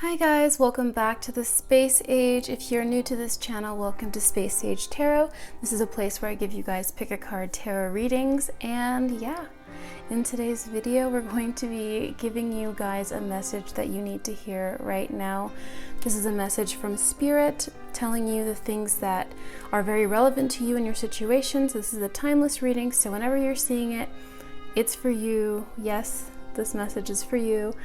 Hi guys, welcome back to the Space Age. If you're new to this channel, welcome to Space Age Tarot. This is a place where I give you guys pick a card tarot readings, and yeah, in today's video we're going to be giving you guys a message that you need to hear right now. This is a message from Spirit telling you the things that are very relevant to you and your situations. This is a timeless reading, so whenever you're seeing it, it's for you. Yes, this message is for you.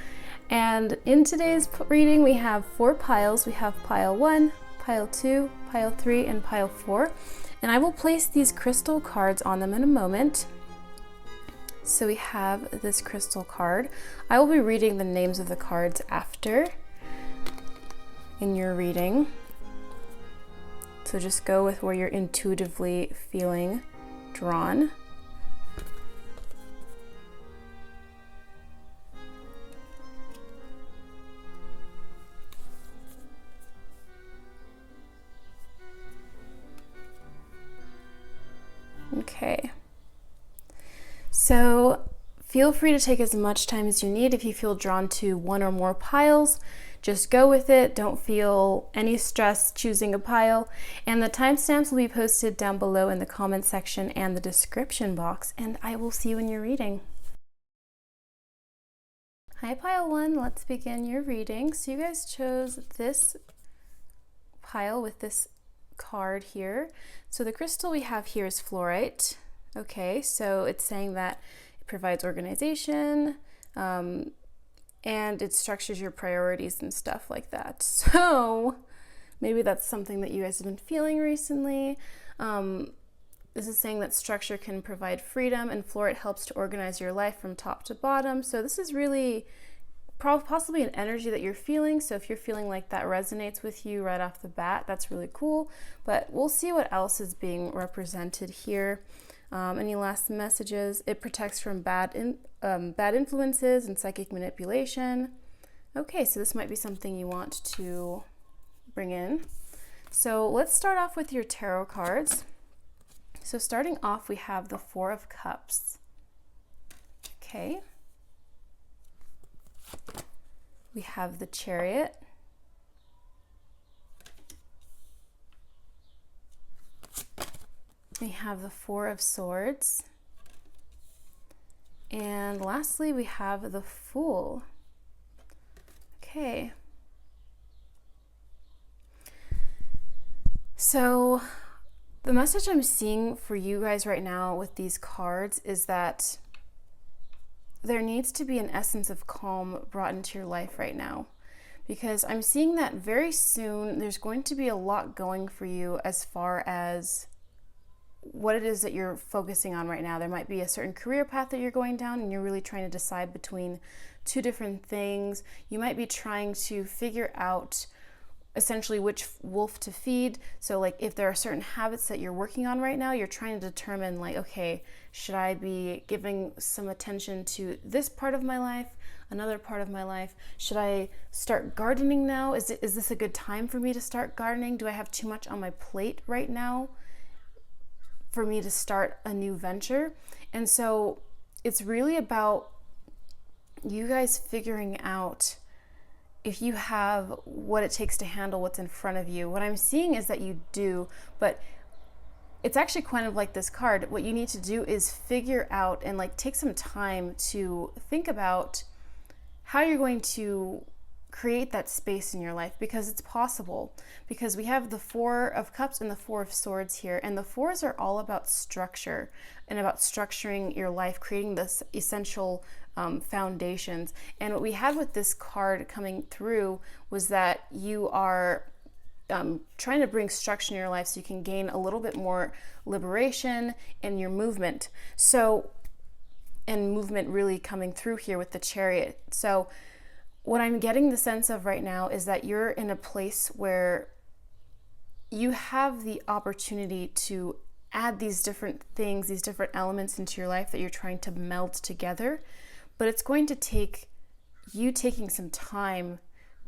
And in today's reading, we have 4 piles. We have pile 1, pile 2, pile 3, and pile 4. And I will place these crystal cards on them in a moment. So we have this crystal card. I will be reading the names of the cards after in your reading. So just go with where you're intuitively feeling drawn. Okay, so feel free to take as much time as you need. If you feel drawn to one or more piles, just go with it. Don't feel any stress choosing a pile. And the timestamps will be posted down below in the comment section and the description box, and I will see you in your reading. Hi pile 1, let's begin your reading. So you guys chose this pile with this card here. So the crystal we have here is fluorite. Okay, so it's saying that it provides organization and it structures your priorities and stuff like that. So maybe that's something that you guys have been feeling recently. This is saying that structure can provide freedom, and fluorite helps to organize your life from top to bottom. So this is really possibly an energy that you're feeling. So if you're feeling like that resonates with you right off the bat, that's really cool. But we'll see what else is being represented here. Any last messages? It protects from bad influences and psychic manipulation. Okay, so this might be something you want to bring in. So let's start off with your tarot cards. So starting off, we have the 4 of Cups. Okay. We have the Chariot. We have the 4 of Swords. And lastly, we have the Fool. Okay. So the message I'm seeing for you guys right now with these cards is that there needs to be an essence of calm brought into your life right now, because I'm seeing that very soon there's going to be a lot going for you as far as what it is that you're focusing on right now. There might be a certain career path that you're going down and you're really trying to decide between 2 different things. You might be trying to figure out essentially which wolf to feed. So like if there are certain habits that you're working on right now, you're trying to determine like, okay, should I be giving some attention to this part of my life, another part of my life? Should I start gardening now? Is this a good time for me to start gardening? Do I have too much on my plate right now for me to start a new venture? And so it's really about you guys figuring out if you have what it takes to handle what's in front of you. What I'm seeing is that you do, but it's actually kind of like this card. What you need to do is figure out and like take some time to think about how you're going to create that space in your life, because it's possible. Because we have the 4 of Cups and the 4 of Swords here, and the 4s are all about structure and about structuring your life, creating this essential foundations. And what we had with this card coming through was that you are trying to bring structure in your life so you can gain a little bit more liberation in your movement. So, and movement really coming through here with the Chariot. So what I'm getting the sense of right now is that you're in a place where you have the opportunity to add these different things, these different elements into your life that you're trying to meld together. But it's going to take you taking some time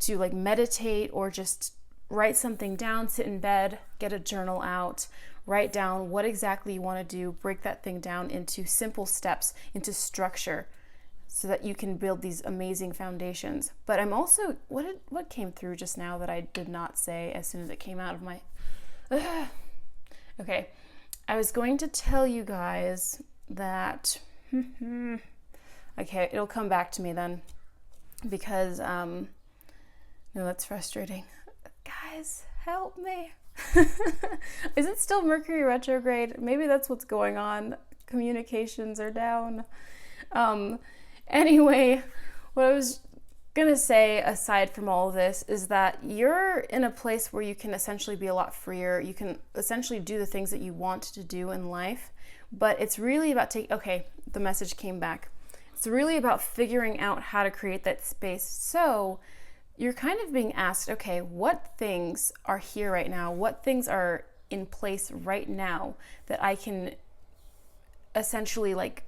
to like meditate or just write something down, sit in bed, get a journal out, write down what exactly you want to do, break that thing down into simple steps, into structure. so that you can build these amazing foundations. But I'm also, what came through just now that I did not say as soon as it came out of my, okay. I was going to tell you guys that, okay, it'll come back to me then, because, no, that's frustrating. Guys, help me. Is it still Mercury retrograde? Maybe that's what's going on. Communications are down. Anyway, what I was gonna say aside from all of this is that you're in a place where you can essentially be a lot freer. You can essentially do the things that you want to do in life, but it's really about okay, the message came back. It's really about figuring out how to create that space. So you're kind of being asked, okay, what things are here right now? What things are in place right now that I can essentially like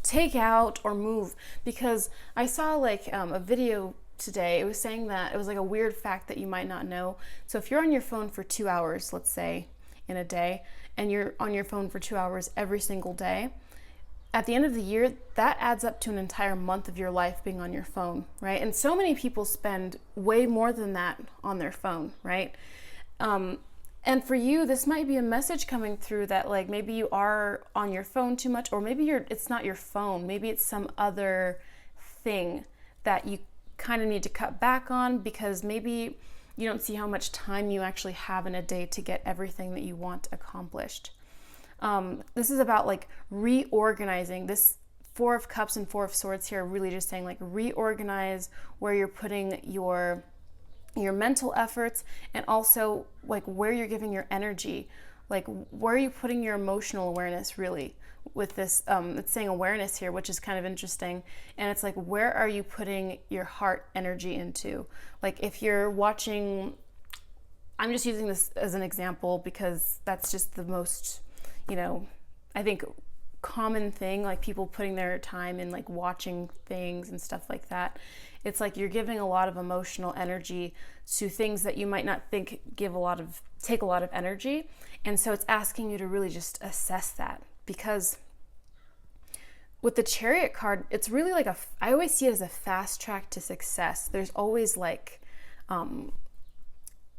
take out or move? Because I saw like a video today. It was saying that it was like a weird fact that you might not know. So if you're on your phone for 2 hours, let's say in a day, and you're on your phone for 2 hours every single day, at the end of the year, that adds up to an entire month of your life being on your phone, right? And so many people spend way more than that on their phone, right? And for you, this might be a message coming through that like maybe you are on your phone too much, or maybe it's not your phone. Maybe it's some other thing that you kind of need to cut back on, because maybe you don't see how much time you actually have in a day to get everything that you want accomplished. This is about like reorganizing. This Four of Cups and Four of Swords here are really just saying like reorganize where you're putting your mental efforts, and also like where you're giving your energy, like where are you putting your emotional awareness really with this. It's saying awareness here, which is kind of interesting. And it's like, where are you putting your heart energy into? Like if you're watching, I'm just using this as an example because that's just the most, I think common thing, like people putting their time in like watching things and stuff like that. It's like you're giving a lot of emotional energy to things that you might not think take a lot of energy. And so it's asking you to really just assess that, because with the Chariot card, it's really like I always see it as a fast track to success. There's always like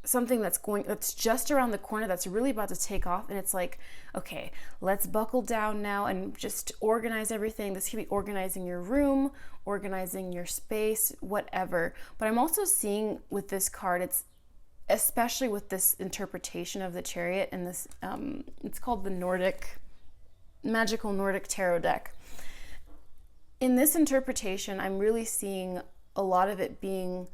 something that's just around the corner that's really about to take off, and it's like, okay, let's buckle down now and just organize everything. This could be organizing your room, organizing your space, whatever. But I'm also seeing with this card, it's especially with this interpretation of the Chariot and this it's called the Magical Nordic Tarot deck. In this interpretation, I'm really seeing a lot of it being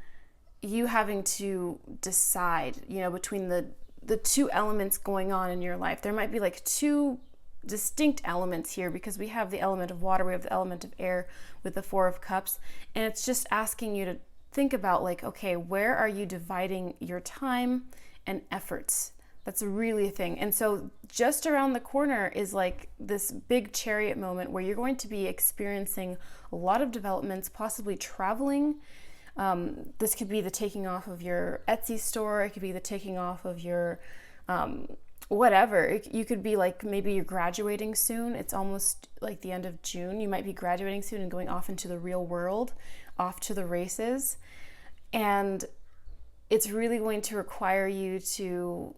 you having to decide, between the two elements going on in your life. There might be like two distinct elements here, because we have the element of water, we have the element of air with the Four of Cups, and it's just asking you to think about like, okay, where are you dividing your time and efforts? That's really a thing. And so just around the corner is like this big Chariot moment where you're going to be experiencing a lot of developments, possibly traveling. This could be the taking off of your Etsy store. It could be the taking off of your whatever. You could be like, maybe you're graduating soon. It's almost like the end of June. You might be graduating soon and going off into the real world, off to the races. And it's really going to require you to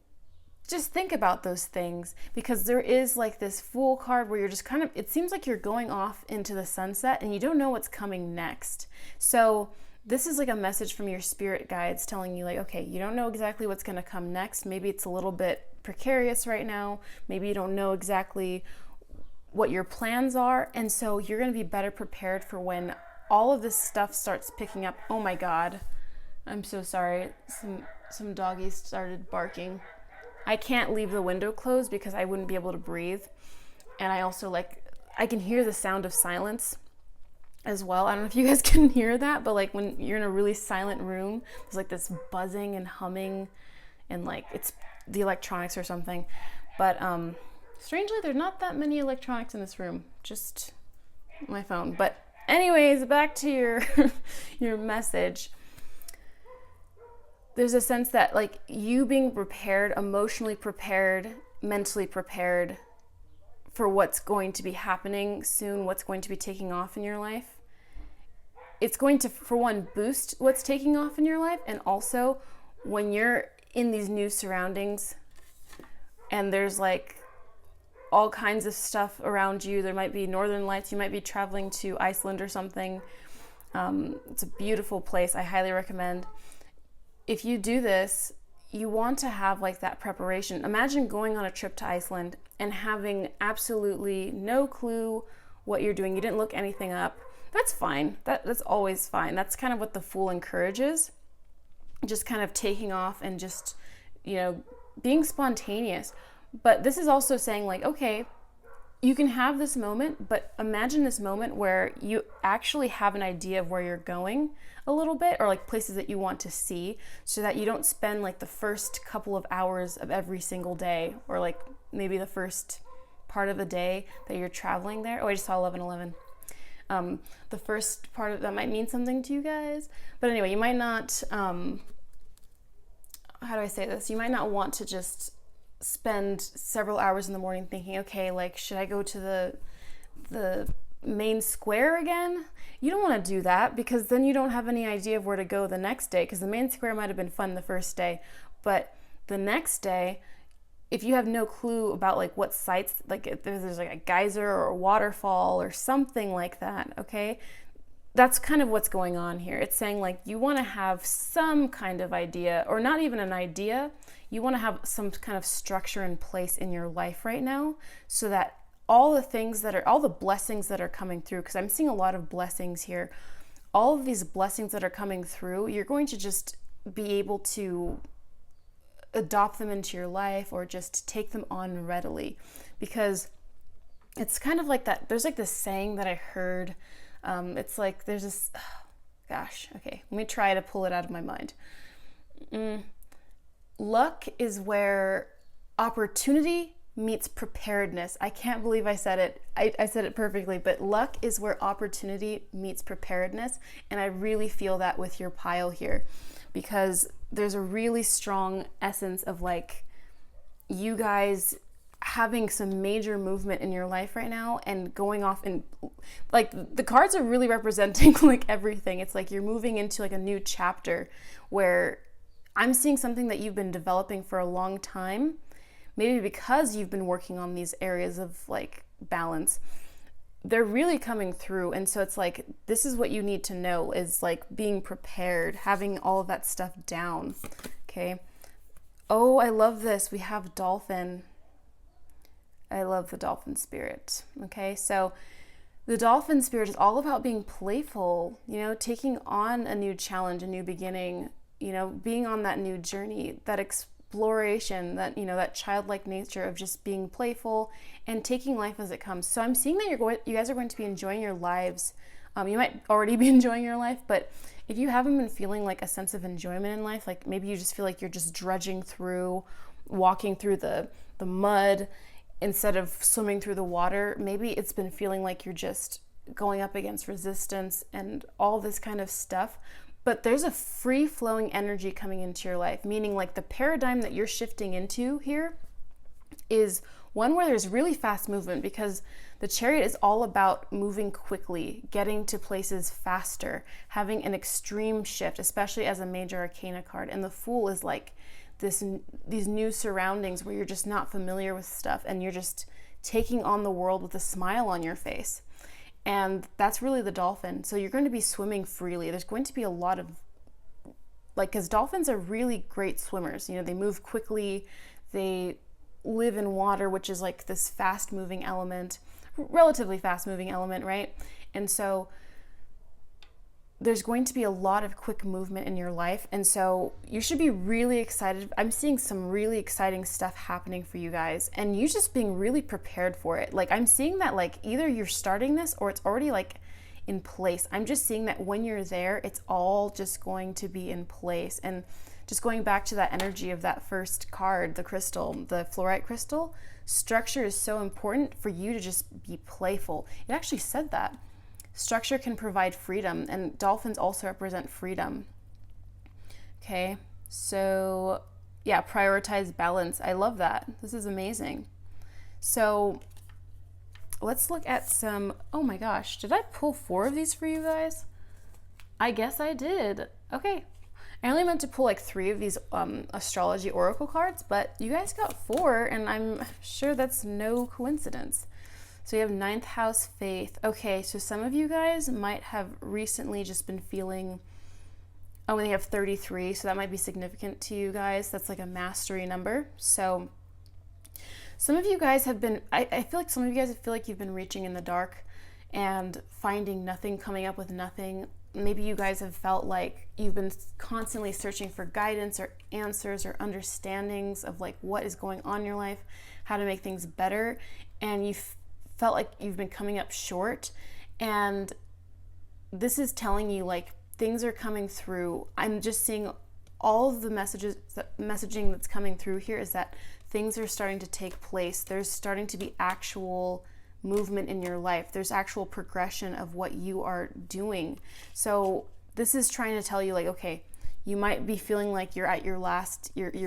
just think about those things, because there is like this Fool card where you're just kind of, it seems like you're going off into the sunset and you don't know what's coming next. So this is like a message from your spirit guides telling you like, okay, you don't know exactly what's going to come next. Maybe it's a little bit precarious right now. Maybe you don't know exactly what your plans are. And so you're going to be better prepared for when all of this stuff starts picking up. Oh my God. I'm so sorry. Some doggies started barking. I can't leave the window closed because I wouldn't be able to breathe. And I also I can hear the sound of silence as well. I don't know if you guys can hear that, but like when you're in a really silent room, there's like this buzzing and humming, and like it's the electronics or something. But strangely, there's not that many electronics in this room, just my phone. But anyways, back to your message. There's a sense that like you being prepared, emotionally prepared, mentally prepared for what's going to be happening soon, what's going to be taking off in your life. It's going to, for one, boost what's taking off in your life. And also, when you're in these new surroundings and there's like all kinds of stuff around you, there might be northern lights, you might be traveling to Iceland or something. It's a beautiful place. I highly recommend. If you do this, you want to have like that preparation. Imagine going on a trip to Iceland and having absolutely no clue what you're doing. You didn't look anything up. That's fine. That's always fine. That's kind of what the Fool encourages. Just kind of taking off and just, being spontaneous. But this is also saying like, okay, you can have this moment, but imagine this moment where you actually have an idea of where you're going a little bit, or like places that you want to see, so that you don't spend like the first couple of hours of every single day, or like maybe the first part of the day that you're traveling there. Oh, I just saw 11:11. The first part of that might mean something to you guys, but anyway, you might not, how do I say this? You might not want to just spend several hours in the morning thinking, okay, like, should I go to the main square again? You don't want to do that, because then you don't have any idea of where to go the next day, because the main square might have been fun the first day, but the next day, if you have no clue about like what sites, like if there's like a geyser or a waterfall or something like that, okay, that's kind of what's going on here. It's saying like you want to have some kind of idea, or not even an idea, you want to have some kind of structure in place in your life right now, so that all the blessings that are coming through, because I'm seeing a lot of blessings here, all of these blessings that are coming through, you're going to just be able to adopt them into your life, or just take them on readily, because it's kind of like that. There's like this saying that I heard. It's like there's this, okay, let me try to pull it out of my mind. Luck is where opportunity meets preparedness. I can't believe I said it. I said it perfectly, but luck is where opportunity meets preparedness. And I really feel that with your pile here, because there's a really strong essence of like you guys having some major movement in your life right now, and going off, and like the cards are really representing like everything. It's like you're moving into like a new chapter, where I'm seeing something that you've been developing for a long time, maybe because you've been working on these areas of like balance. They're really coming through. And so it's like, this is what you need to know, is like being prepared, having all of that stuff down. Okay. Oh, I love this. We have dolphin. I love the dolphin spirit. Okay. So the dolphin spirit is all about being playful, taking on a new challenge, a new beginning, being on that new journey, that exploration, that, that childlike nature of just being playful and taking life as it comes. So I'm seeing that you guys are going to be enjoying your lives. You might already be enjoying your life, but if you haven't been feeling like a sense of enjoyment in life, like maybe you just feel like you're just drudging through, walking through the mud instead of swimming through the water, maybe it's been feeling like you're just going up against resistance and all this kind of stuff. But there's a free-flowing energy coming into your life, meaning like the paradigm that you're shifting into here is one where there's really fast movement, because the Chariot is all about moving quickly, getting to places faster, having an extreme shift, especially as a major arcana card. And the Fool is like these new surroundings where you're just not familiar with stuff, and you're just taking on the world with a smile on your face. And that's really the dolphin. So you're going to be swimming freely. There's going to be a lot of, because dolphins are really great swimmers. They move quickly. They live in water, which is like this fast-moving element, relatively fast-moving element, right? And so there's going to be a lot of quick movement in your life. And so you should be really excited. I'm seeing some really exciting stuff happening for you guys, and you just being really prepared for it. Like I'm seeing that like either you're starting this or it's already like in place. I'm just seeing that when you're there, it's all just going to be in place. And just going back to that energy of that first card, the crystal, the fluorite crystal, structure is so important for you to just be playful. It actually said that. Structure can provide freedom, and dolphins also represent freedom. Okay, so yeah, prioritize balance. I love that. This is amazing. So let's look at some, oh my gosh, did I pull 4 of these for you guys? I guess I did. Okay. I only meant to pull like 3 of these astrology oracle cards, but you guys got 4, and I'm sure that's no coincidence. So you have 9th house faith. Okay, so some of you guys might have recently just been feeling, oh, and they have 33, so that might be significant to you guys. That's like a mastery number. So some of you guys have been, I feel like some of you guys feel like you've been reaching in the dark and finding nothing, coming up with nothing. Maybe you guys have felt like you've been constantly searching for guidance or answers or understandings of like what is going on in your life, how to make things better, and you felt like you've been coming up short. And this is telling you like things are coming through. I'm just seeing all of the messaging that's coming through here is that things are starting to take place. There's starting to be actual movement in your life. There's actual progression of what you are doing. So this is trying to tell you like, okay, you might be feeling like you're at your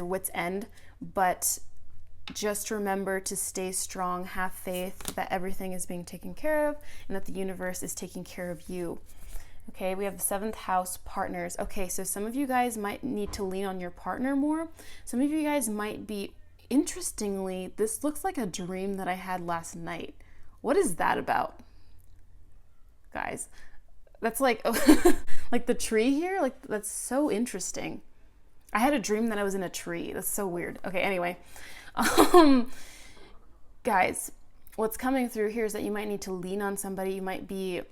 wit's end, but just remember to stay strong, have faith that everything is being taken care of and that the universe is taking care of you. Okay, we have the 7th house partners. Okay, so some of you guys might need to lean on your partner more. Some of you guys might be, interestingly, this looks like a dream that I had last night. What is that about? Guys, that's like, like the tree here, like that's so interesting. I had a dream that I was in a tree. That's so weird. Okay, anyway. Guys, what's coming through here is that you might need to lean on somebody. You might be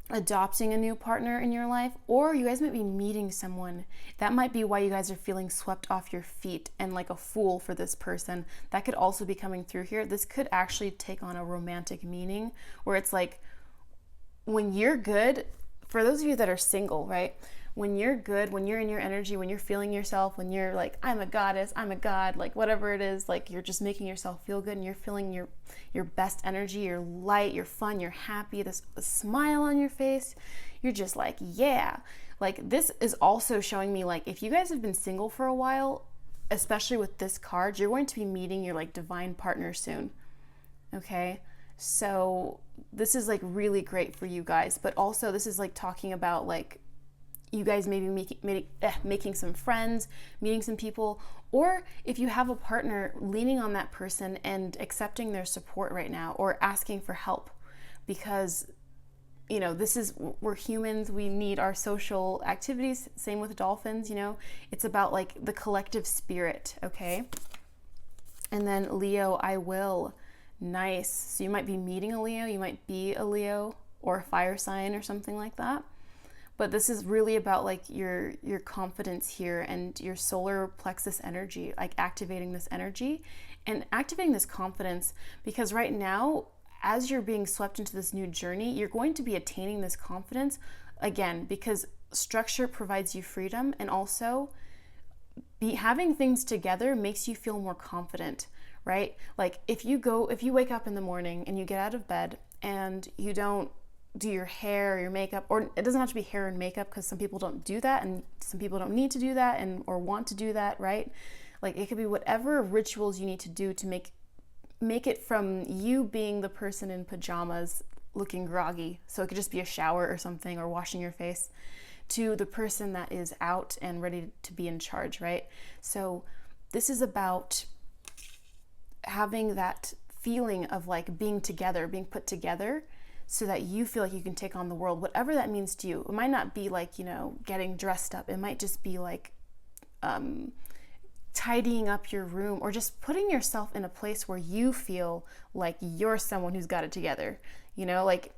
adopting a new partner in your life, or you guys might be meeting someone. That might be why you guys are feeling swept off your feet and like a fool for this person. That could also be coming through here. This could actually take on a romantic meaning where it's like when you're good, for those of you that are single, right? When you're good, when you're in your energy, when you're feeling yourself, when you're like, I'm a goddess, I'm a god, like whatever it is, like you're just making yourself feel good and you're feeling your best energy, you're light, you're fun, you're happy, this smile on your face, you're just like, yeah. Like this is also showing me like if you guys have been single for a while, especially with this card, you're going to be meeting your like divine partner soon. Okay? So this is like really great for you guys, but also this is like talking about like you guys maybe making some friends, meeting some people, or if you have a partner, leaning on that person and accepting their support right now or asking for help, because you know, we're humans, we need our social activities, same with dolphins, you know, it's about like the collective spirit, okay? And then Leo, I will, nice. So you might be meeting a Leo, you might be a Leo or a fire sign or something like that. But this is really about like your confidence here and your solar plexus energy, like activating this energy and activating this confidence, because right now, as you're being swept into this new journey, you're going to be attaining this confidence again, because structure provides you freedom, and also having things together makes you feel more confident, right? Like if you wake up in the morning and you get out of bed and you don't do your hair or your makeup, or it doesn't have to be hair and makeup because some people don't do that and some people don't need to do that or want to do that, right? Like it could be whatever rituals you need to do to make it from you being the person in pajamas looking groggy, so it could just be a shower or something or washing your face, to the person that is out and ready to be in charge, right? So this is about having that feeling of like being together, being put together, so that you feel like you can take on the world, whatever that means to you. It might not be like, you know, getting dressed up. It might just be like tidying up your room, or just putting yourself in a place where you feel like you're someone who's got it together. You know, like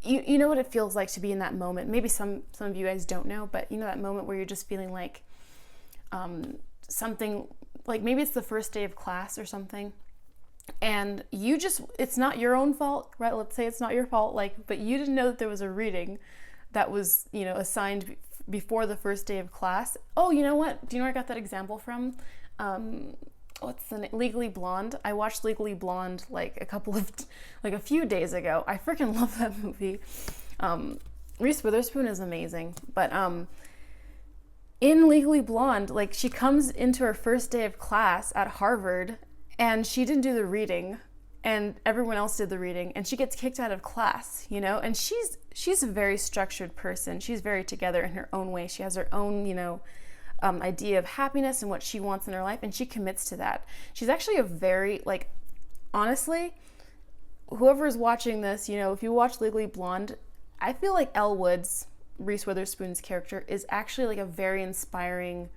you know what it feels like to be in that moment. Maybe some of you guys don't know, but you know that moment where you're just feeling like something, like maybe it's the first day of class or something, and it's not your own fault, right? Let's say it's not your fault, like, but you didn't know that there was a reading that was, you know, assigned before the first day of class. Oh, you know what? Do you know where I got that example from? What's the name? Legally Blonde. I watched Legally Blonde like a few days ago. I freaking love that movie. Reese Witherspoon is amazing, but in Legally Blonde, like she comes into her first day of class at Harvard, and she didn't do the reading, and everyone else did the reading, and she gets kicked out of class, you know? And she's a very structured person. She's very together in her own way. She has her own, you know, idea of happiness and what she wants in her life, and she commits to that. She's actually a very, like, honestly, whoever is watching this, you know, if you watch Legally Blonde, I feel like Elle Woods, Reese Witherspoon's character, is actually like a very inspiring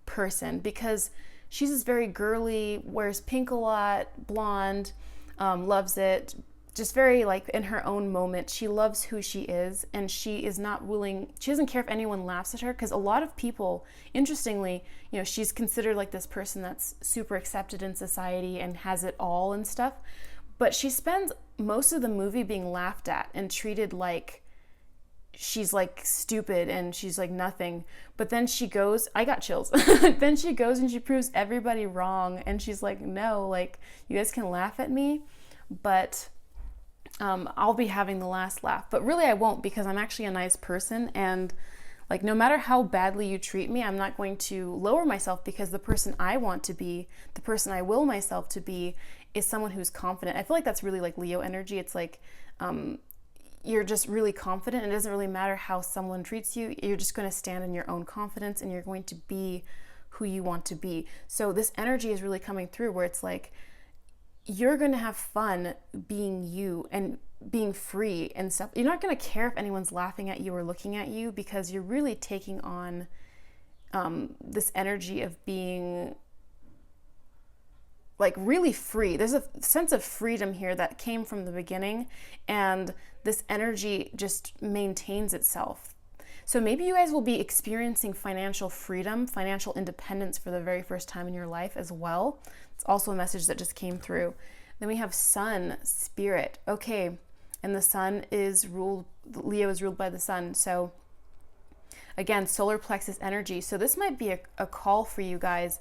person, because she's this very girly, wears pink a lot, blonde, loves it, just very like in her own moment. She loves who she is, and she is not willing, she doesn't care if anyone laughs at her, because a lot of people, interestingly, you know, she's considered like this person that's super accepted in society and has it all and stuff, but she spends most of the movie being laughed at and treated like she's like stupid and she's like nothing. But then she goes, I got chills. Then she goes and she proves everybody wrong, and she's like, no, like, you guys can laugh at me, but I'll be having the last laugh. But really I won't, because I'm actually a nice person, and like, no matter how badly you treat me, I'm not going to lower myself, because the person I want to be, the person I will myself to be, is someone who's confident. I feel like that's really like Leo energy. It's like, you're just really confident, and it doesn't really matter how someone treats you. You're just going to stand in your own confidence, and you're going to be who you want to be. So this energy is really coming through, where it's like, you're going to have fun being you and being free and stuff. You're not going to care if anyone's laughing at you or looking at you, because you're really taking on this energy of being like really free. There's a sense of freedom here that came from the beginning, and this energy just maintains itself. So maybe you guys will be experiencing financial freedom, financial independence for the very first time in your life as well. It's also a message that just came through. Then we have Sun, Spirit. Okay, and the Sun is ruled, Leo is ruled by the Sun. So again, solar plexus energy. So this might be a call for you guys.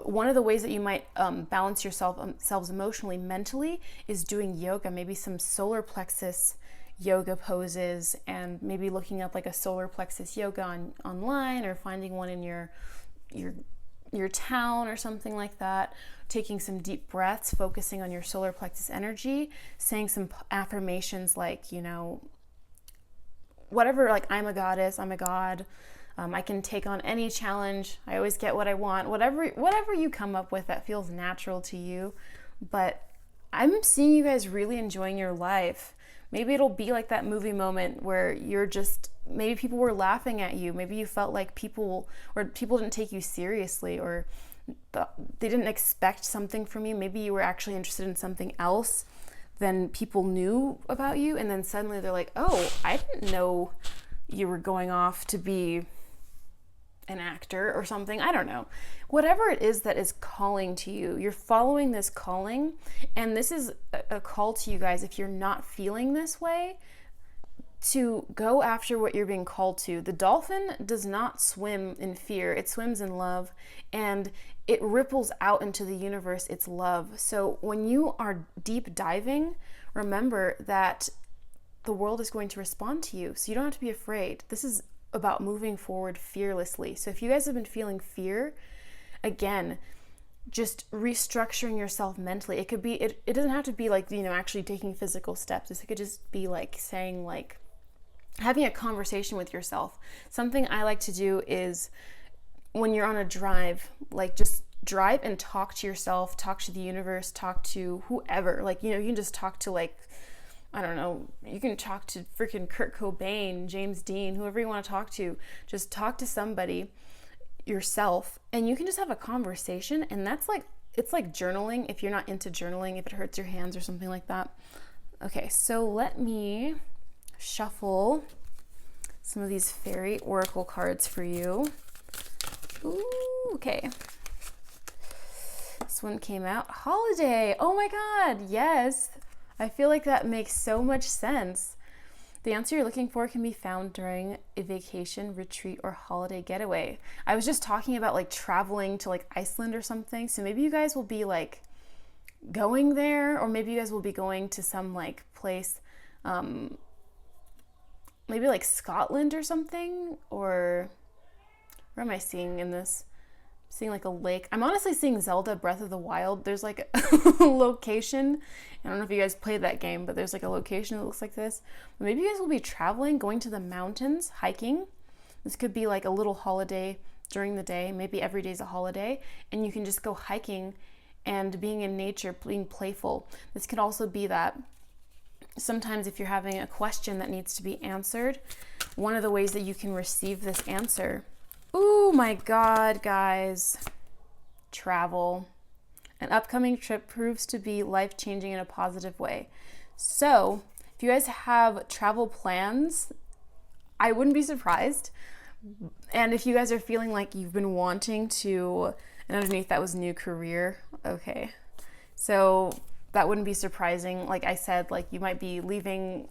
One of the ways that you might balance yourselves emotionally, mentally, is doing yoga, maybe some solar plexus yoga poses, and maybe looking up like a solar plexus yoga online, or finding one in your town or something like that, taking some deep breaths, focusing on your solar plexus energy, saying some affirmations like, you know, whatever, like, I'm a goddess, I'm a god, I can take on any challenge, I always get what I want, whatever you come up with that feels natural to you. But I'm seeing you guys really enjoying your life. Maybe it'll be like that movie moment where you're just, maybe people were laughing at you, maybe you felt like people didn't take you seriously, or they didn't expect something from you. Maybe you were actually interested in something else than people knew about you, and then suddenly they're like, oh, I didn't know you were going off to be an actor or something. I don't know. Whatever it is that is calling to you, you're following this calling, and this is a call to you guys, if you're not feeling this way, to go after what you're being called to. The dolphin does not swim in fear, it swims in love, and it ripples out into the universe its love. So when you are deep diving, remember that the world is going to respond to you, so you don't have to be afraid. This is about moving forward fearlessly. So if you guys have been feeling fear, again, just restructuring yourself mentally. It could be, it doesn't have to be like, you know, actually taking physical steps. It could just be like saying, like, having a conversation with yourself. Something I like to do is, when you're on a drive, like, just drive and talk to yourself, talk to the universe, talk to whoever. Like, you know, you can just talk to, like, I don't know, you can talk to freaking Kurt Cobain, James Dean, whoever you want to talk to. Just talk to somebody, yourself, and you can just have a conversation. And that's like, it's like journaling, if you're not into journaling, if it hurts your hands or something like that. Okay, so let me shuffle some of these fairy oracle cards for you. Ooh, okay. This one came out, holiday. Oh my God, yes. I feel like that makes so much sense. The answer you're looking for can be found during a vacation, retreat, or holiday getaway. I was just talking about like traveling to like Iceland or something. So maybe you guys will be like going there, or maybe you guys will be going to some like place, maybe like Scotland or something, or where am I seeing in this? seeing like a lake. I'm honestly seeing Zelda Breath of the Wild. There's like a location. I don't know if you guys played that game, but there's like a location that looks like this. Maybe you guys will be traveling, going to the mountains, hiking. This could be like a little holiday during the day. Maybe every day is a holiday, and you can just go hiking and being in nature, being playful. This could also be that sometimes if you're having a question that needs to be answered, one of the ways that you can receive this answer. Oh my God, guys. Travel. An upcoming trip proves to be life-changing in a positive way. So, if you guys have travel plans, I wouldn't be surprised. And if you guys are feeling like you've been wanting to, and underneath that was new career, okay. So, that wouldn't be surprising. Like I said, like you might be leaving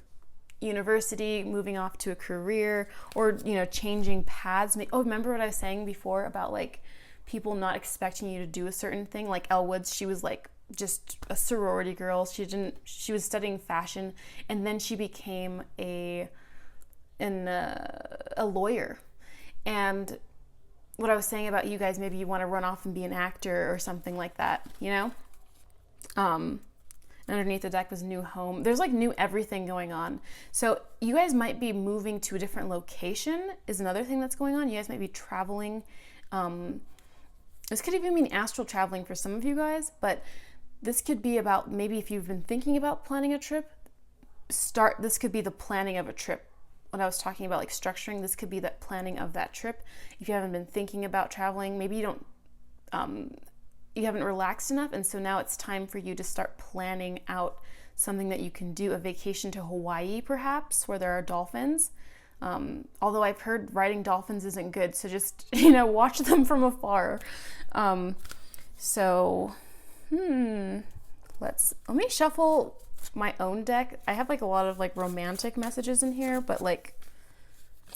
university, moving off to a career, or changing paths. Oh, remember what I was saying before about like people not expecting you to do a certain thing? Like Elle Woods, she was like just a sorority girl. She was studying fashion, and then she became a lawyer. And what I was saying about you guys, maybe you want to run off and be an actor or something like that, Underneath the deck was new home. There's like new everything going on. So you guys might be moving to a different location is another thing that's going on. You guys might be traveling. This could even mean astral traveling for some of you guys, but this could be about maybe if you've been thinking about planning a trip, this could be the planning of a trip. When I was talking about like structuring, this could be the planning of that trip. If you haven't been thinking about traveling, maybe you haven't relaxed enough, and so now it's time for you to start planning out something that you can do, a vacation to Hawaii perhaps, where there are dolphins. Although I've heard riding dolphins isn't good, so just, watch them from afar. Let me shuffle my own deck. I have like a lot of like romantic messages in here, but like,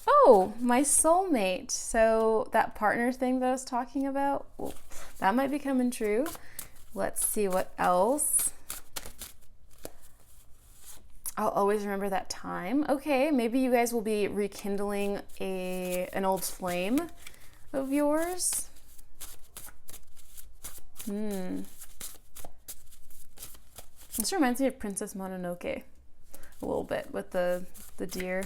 oh, my soulmate. So that partner thing that I was talking about, well, that might be coming true. Let's see what else. I'll always remember that time. Okay, maybe you guys will be rekindling an old flame of yours. This reminds me of Princess Mononoke a little bit with the deer.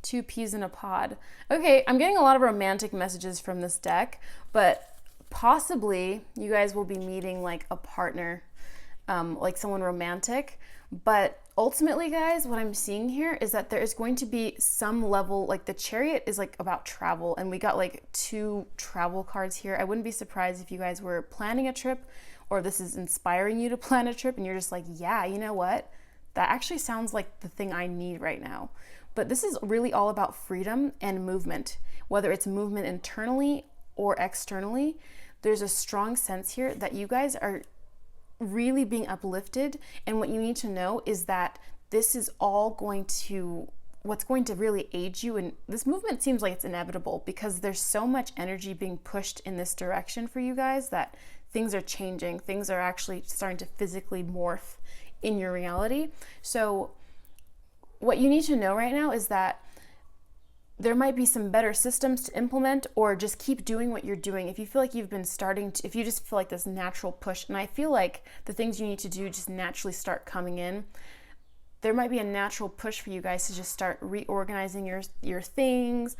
Two peas in a pod. Okay, I'm getting a lot of romantic messages from this deck, but possibly you guys will be meeting like a partner, like someone romantic. But ultimately, guys, what I'm seeing here is that there is going to be some level, like the Chariot is like about travel, and we got like 2 travel cards here. I wouldn't be surprised if you guys were planning a trip, or this is inspiring you to plan a trip and you're just like, yeah, you know what? That actually sounds like the thing I need right now. But this is really all about freedom and movement, whether it's movement internally or externally. There's a strong sense here that you guys are really being uplifted. And what you need to know is that this is all what's going to really aid you. And this movement seems like it's inevitable because there's so much energy being pushed in this direction for you guys that things are changing. Things are actually starting to physically morph in your reality. So what you need to know right now is that there might be some better systems to implement, or just keep doing what you're doing. If you feel like you've been if you just feel like this natural push, and I feel like the things you need to do just naturally start coming in, there might be a natural push for you guys to just start reorganizing your things,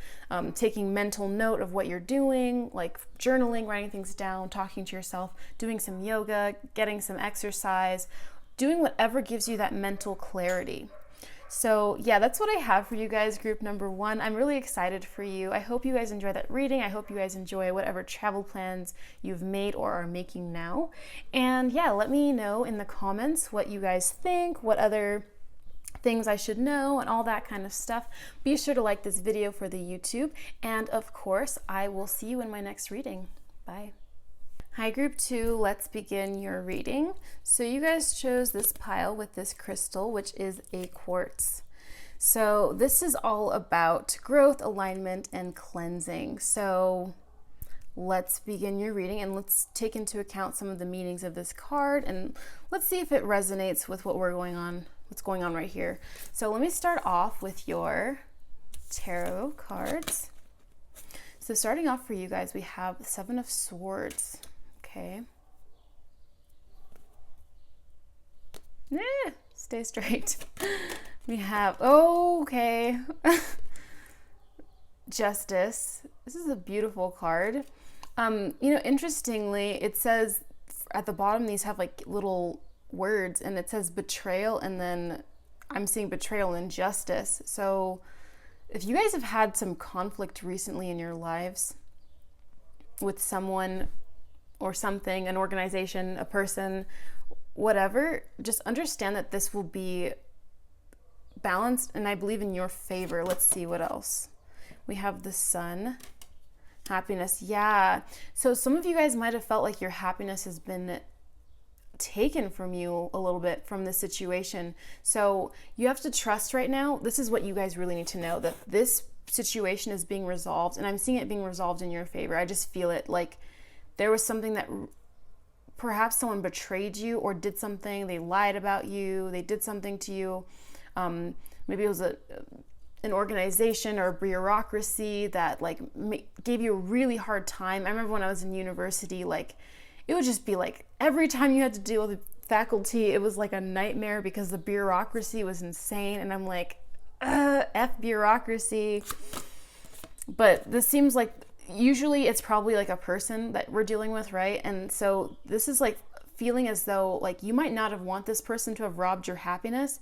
taking mental note of what you're doing, like journaling, writing things down, talking to yourself, doing some yoga, getting some exercise, doing whatever gives you that mental clarity. So yeah, that's what I have for you guys, group number 1. I'm really excited for you. I hope you guys enjoy that reading. I hope you guys enjoy whatever travel plans you've made or are making now. And yeah, let me know in the comments what you guys think, what other things I should know, and all that kind of stuff. Be sure to like this video for the YouTube. And of course, I will see you in my next reading. Bye. Hi, group 2, let's begin your reading. So you guys chose this pile with this crystal, which is a quartz. So this is all about growth, alignment, and cleansing. So let's begin your reading, and let's take into account some of the meanings of this card, and let's see if it resonates with what's going on right here. So let me start off with your tarot cards. So starting off for you guys, we have the Seven of Swords. Okay. Stay straight. We have, okay. Justice. This is a beautiful card. Interestingly, it says at the bottom, these have like little words, and it says betrayal, and then I'm seeing betrayal and justice. So if you guys have had some conflict recently in your lives with someone or something, an organization, a person, whatever, just understand that this will be balanced, and I believe in your favor. Let's see what else. We have the Sun. Happiness. Yeah. So some of you guys might have felt like your happiness has been taken from you a little bit from this situation. So you have to trust right now. This is what you guys really need to know, that this situation is being resolved, and I'm seeing it being resolved in your favor. I just feel it. Like there was something that perhaps someone betrayed you or did something. They lied about you. They did something to you. Maybe it was an organization or a bureaucracy that like gave you a really hard time. I remember when I was in university, like it would just be like every time you had to deal with faculty, it was like a nightmare because the bureaucracy was insane. And I'm like, F bureaucracy. But this seems like usually it's probably like a person that we're dealing with, right? And so this is like feeling as though like you might not have want this person to have robbed your happiness,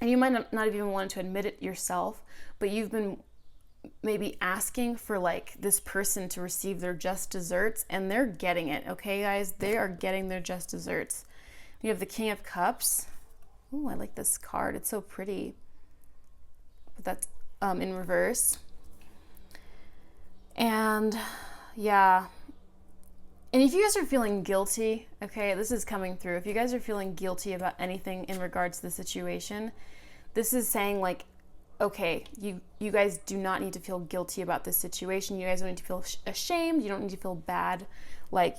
and you might not have even wanted to admit it yourself, but you've been maybe asking for like this person to receive their just desserts, and they're getting it. Okay, guys, they are getting their just desserts. We have the King of Cups. Ooh, I like this card. It's so pretty. But that's in reverse. And yeah. And if you guys are feeling guilty, okay, this is coming through. If you guys are feeling guilty about anything in regards to the situation, this is saying like, okay, you guys do not need to feel guilty about this situation. You guys don't need to feel ashamed. You don't need to feel bad. Like,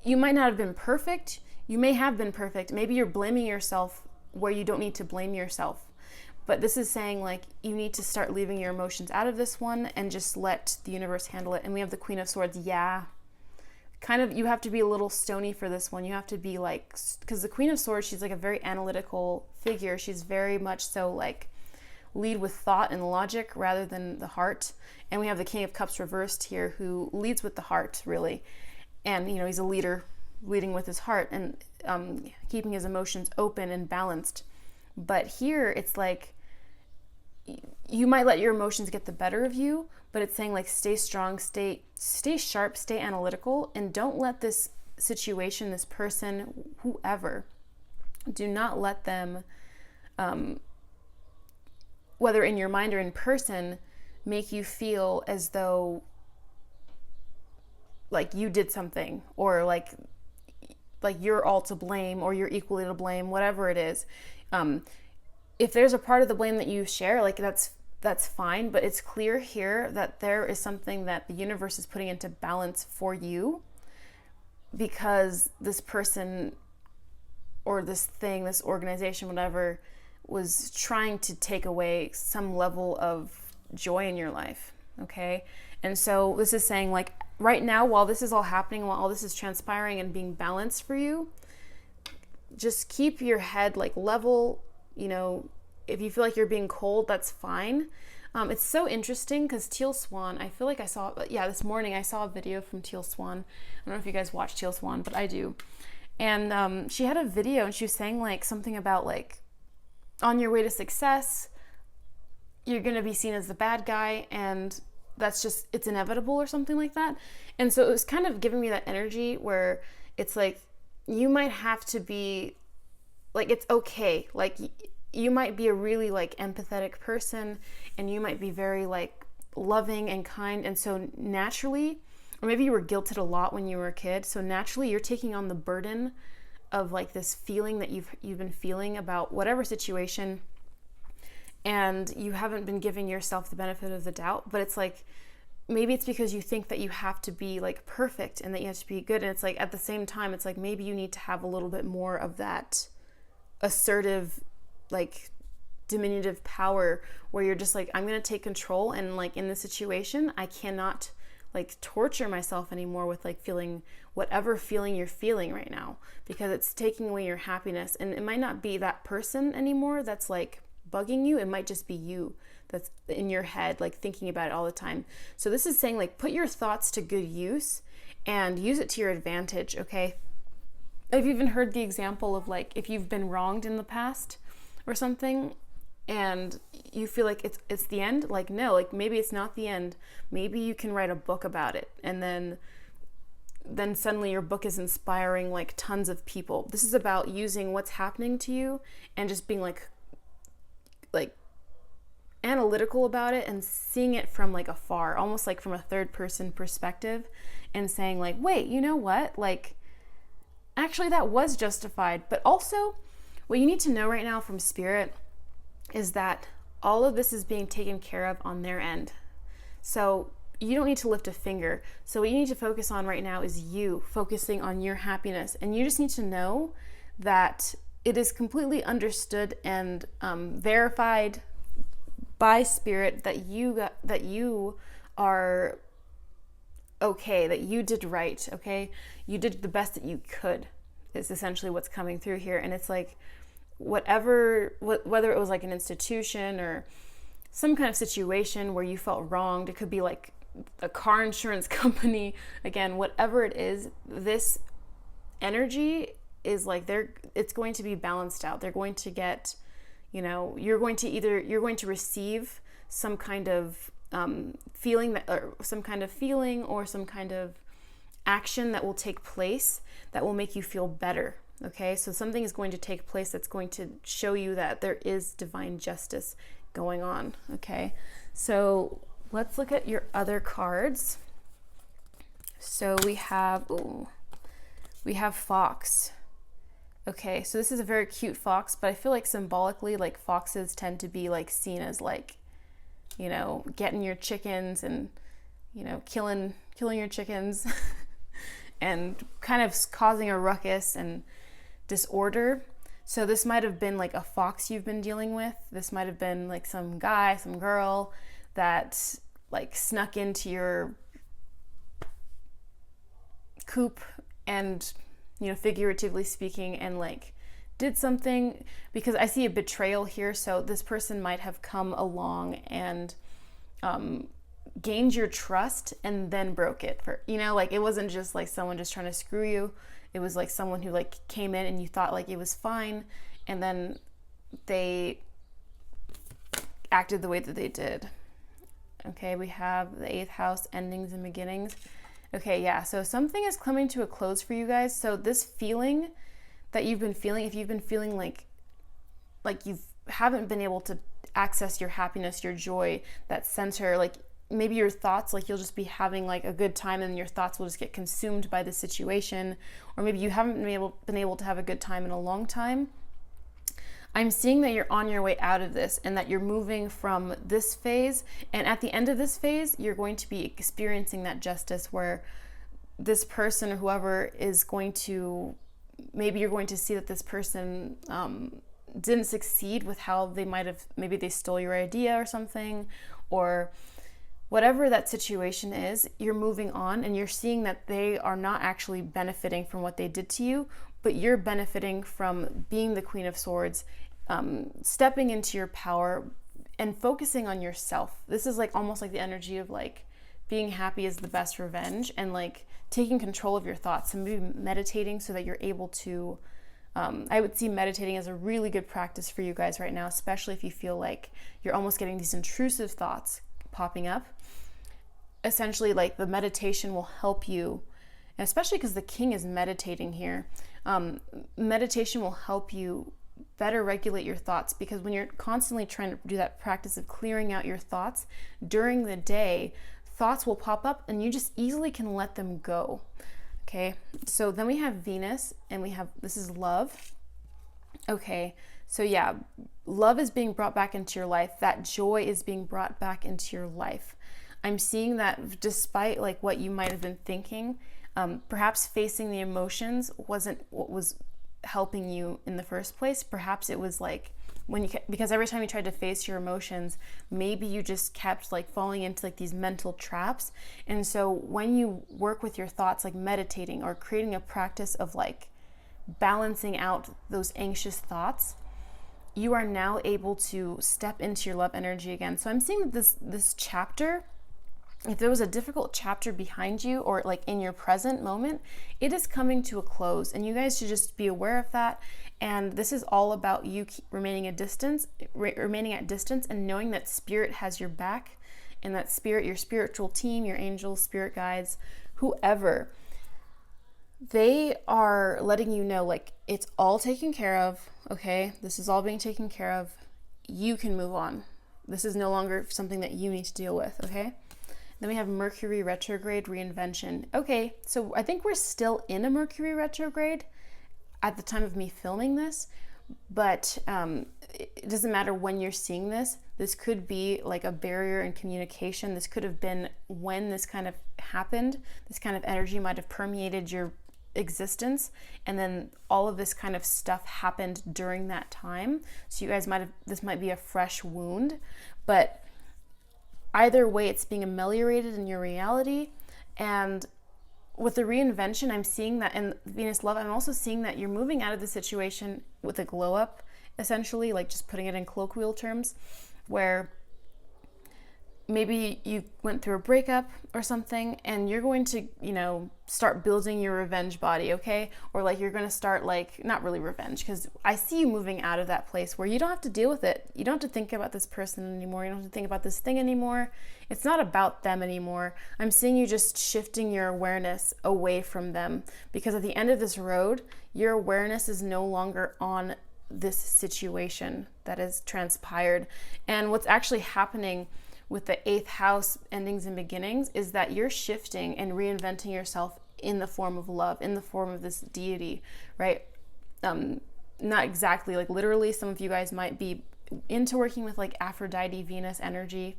you might not have been perfect. You may have been perfect. Maybe you're blaming yourself where you don't need to blame yourself. But this is saying like, you need to start leaving your emotions out of this one and just let the universe handle it. And we have the Queen of Swords. Yeah. Kind of, you have to be a little stony for this one. You have to be like, because the Queen of Swords, she's like a very analytical figure. She's very much so like lead with thought and logic rather than the heart. And we have the King of Cups reversed here, who leads with the heart, really. And, he's a leader, leading with his heart and keeping his emotions open and balanced. But here, it's like, you might let your emotions get the better of you, but it's saying like stay strong, stay sharp, stay analytical, and don't let this situation, this person, whoever, do not let them, whether in your mind or in person, make you feel as though like you did something, or like you're all to blame, or you're equally to blame, whatever it is. If there's a part of the blame that you share, like that's fine, but it's clear here that there is something that the universe is putting into balance for you, because this person or this thing, this organization, whatever, was trying to take away some level of joy in your life, okay? And so this is saying like right now, while this is all happening, while all this is transpiring and being balanced for you, just keep your head like level. If you feel like you're being cold, that's fine. It's so interesting because Teal Swan, I feel like this morning I saw a video from Teal Swan. I don't know if you guys watch Teal Swan, but I do. And she had a video and she was saying like something about like, on your way to success, you're going to be seen as the bad guy, and that's just, it's inevitable or something like that. And so it was kind of giving me that energy where it's like, you might have to be like, it's okay. Like you might be a really like empathetic person, and you might be very like loving and kind. And so naturally, or maybe you were guilted a lot when you were a kid. So naturally you're taking on the burden of like this feeling that you've been feeling about whatever situation, and you haven't been giving yourself the benefit of the doubt. But it's like, maybe it's because you think that you have to be like perfect and that you have to be good. And it's like, at the same time, it's like, maybe you need to have a little bit more of that assertive, like diminutive power where you're just like, I'm going to take control, and like in this situation, I cannot like torture myself anymore with like feeling whatever feeling you're feeling right now, because it's taking away your happiness. And it might not be that person anymore that's like bugging you. It might just be you that's in your head, like thinking about it all the time. So this is saying like, put your thoughts to good use and use it to your advantage. Okay. I've even heard the example of like, if you've been wronged in the past or something, and you feel like it's the end, like, no, like maybe it's not the end. Maybe you can write a book about it, and then suddenly your book is inspiring like tons of people. This is about using what's happening to you and just being like analytical about it and seeing it from like afar, almost like from a third person perspective, and saying like, wait, you know what? Like, actually that was justified. But also what you need to know right now from Spirit is that all of this is being taken care of on their end. So you don't need to lift a finger. So what you need to focus on right now is you focusing on your happiness. And you just need to know that it is completely understood and verified by Spirit that you are okay, that you did right, okay? You did the best that you could, is essentially what's coming through here. And it's like, whether it was like an institution or some kind of situation where you felt wronged, it could be like a car insurance company, again, whatever it is, this energy is like, it's going to be balanced out. They're going to get, you're going to receive some kind of feeling or some kind of action that will take place that will make you feel better. Okay, so something is going to take place that's going to show you that there is divine justice going on. Okay, so let's look at your other cards. So we have Fox. Okay, so this is a very cute fox, but I feel like symbolically, like foxes tend to be like seen as like, getting your chickens and, killing your chickens and kind of causing a ruckus and disorder. So this might have been like a fox you've been dealing with. This might have been like some guy, some girl that like snuck into your coop and, figuratively speaking, and like did something, because I see a betrayal here. So this person might have come along and gained your trust and then broke it for, like it wasn't just like someone just trying to screw you. It was like someone who like came in and you thought like it was fine, and then they acted the way that they did. Okay, we have the 8th house, endings and beginnings. Okay, yeah, so something is coming to a close for you guys. So this feeling that you've been feeling, if you've been feeling like you haven't been able to access your happiness, your joy, that center, like maybe your thoughts, like you'll just be having like a good time and your thoughts will just get consumed by the situation, or maybe you haven't been able to have a good time in a long time. I'm seeing that you're on your way out of this and that you're moving from this phase, and at the end of this phase you're going to be experiencing that justice where this person or whoever is going to, maybe you're going to see that this person didn't succeed with how they might have, maybe they stole your idea or something, or whatever that situation is. You're moving on and you're seeing that they are not actually benefiting from what they did to you, but you're benefiting from being the Queen of Swords, stepping into your power and focusing on yourself. This is like almost like the energy of like being happy is the best revenge, and like taking control of your thoughts and maybe meditating so that you're able to, I would see meditating as a really good practice for you guys right now, especially if you feel like you're almost getting these intrusive thoughts popping up. Essentially, like the meditation will help you, and especially because the king is meditating here. Meditation will help you better regulate your thoughts, because when you're constantly trying to do that practice of clearing out your thoughts during the day, thoughts will pop up and you just easily can let them go. Okay, so then we have Venus, and this is love. Okay, so yeah, love is being brought back into your life. That joy is being brought back into your life. I'm seeing that despite like what you might have been thinking, perhaps facing the emotions wasn't what was helping you in the first place. Perhaps it was like because every time you tried to face your emotions, maybe you just kept like falling into like these mental traps. And so when you work with your thoughts, like meditating or creating a practice of like balancing out those anxious thoughts, you are now able to step into your love energy again. So I'm seeing that this chapter, if there was a difficult chapter behind you or like in your present moment, it is coming to a close, and you guys should just be aware of that. And this is all about you remaining at distance and knowing that spirit has your back, and that spirit, your spiritual team, your angels, spirit guides, whoever, they are letting you know like it's all taken care of. Okay, this is all being taken care of. You can move on. This is no longer something that you need to deal with. Okay. Then we have Mercury retrograde reinvention. Okay, so I think we're still in a Mercury retrograde at the time of me filming this, but it doesn't matter when you're seeing this. This could be like a barrier in communication. This could have been when this kind of happened. This kind of energy might have permeated your existence, and then all of this kind of stuff happened during that time. So you guys this might be a fresh wound, but either way, it's being ameliorated in your reality. And with the reinvention, I'm seeing that in Venus Love, I'm also seeing that you're moving out of the situation with a glow up, essentially, like just putting it in colloquial terms, where maybe you went through a breakup or something, and you're going to, start building your revenge body, okay? Or like you're going to start like, not really revenge, because I see you moving out of that place where you don't have to deal with it. You don't have to think about this person anymore. You don't have to think about this thing anymore. It's not about them anymore. I'm seeing you just shifting your awareness away from them, because at the end of this road, your awareness is no longer on this situation that has transpired. And what's actually happening with the 8th house endings and beginnings is that you're shifting and reinventing yourself in the form of love, in the form of this deity, right? Not exactly like literally. Some of you guys might be into working with like Aphrodite, Venus energy,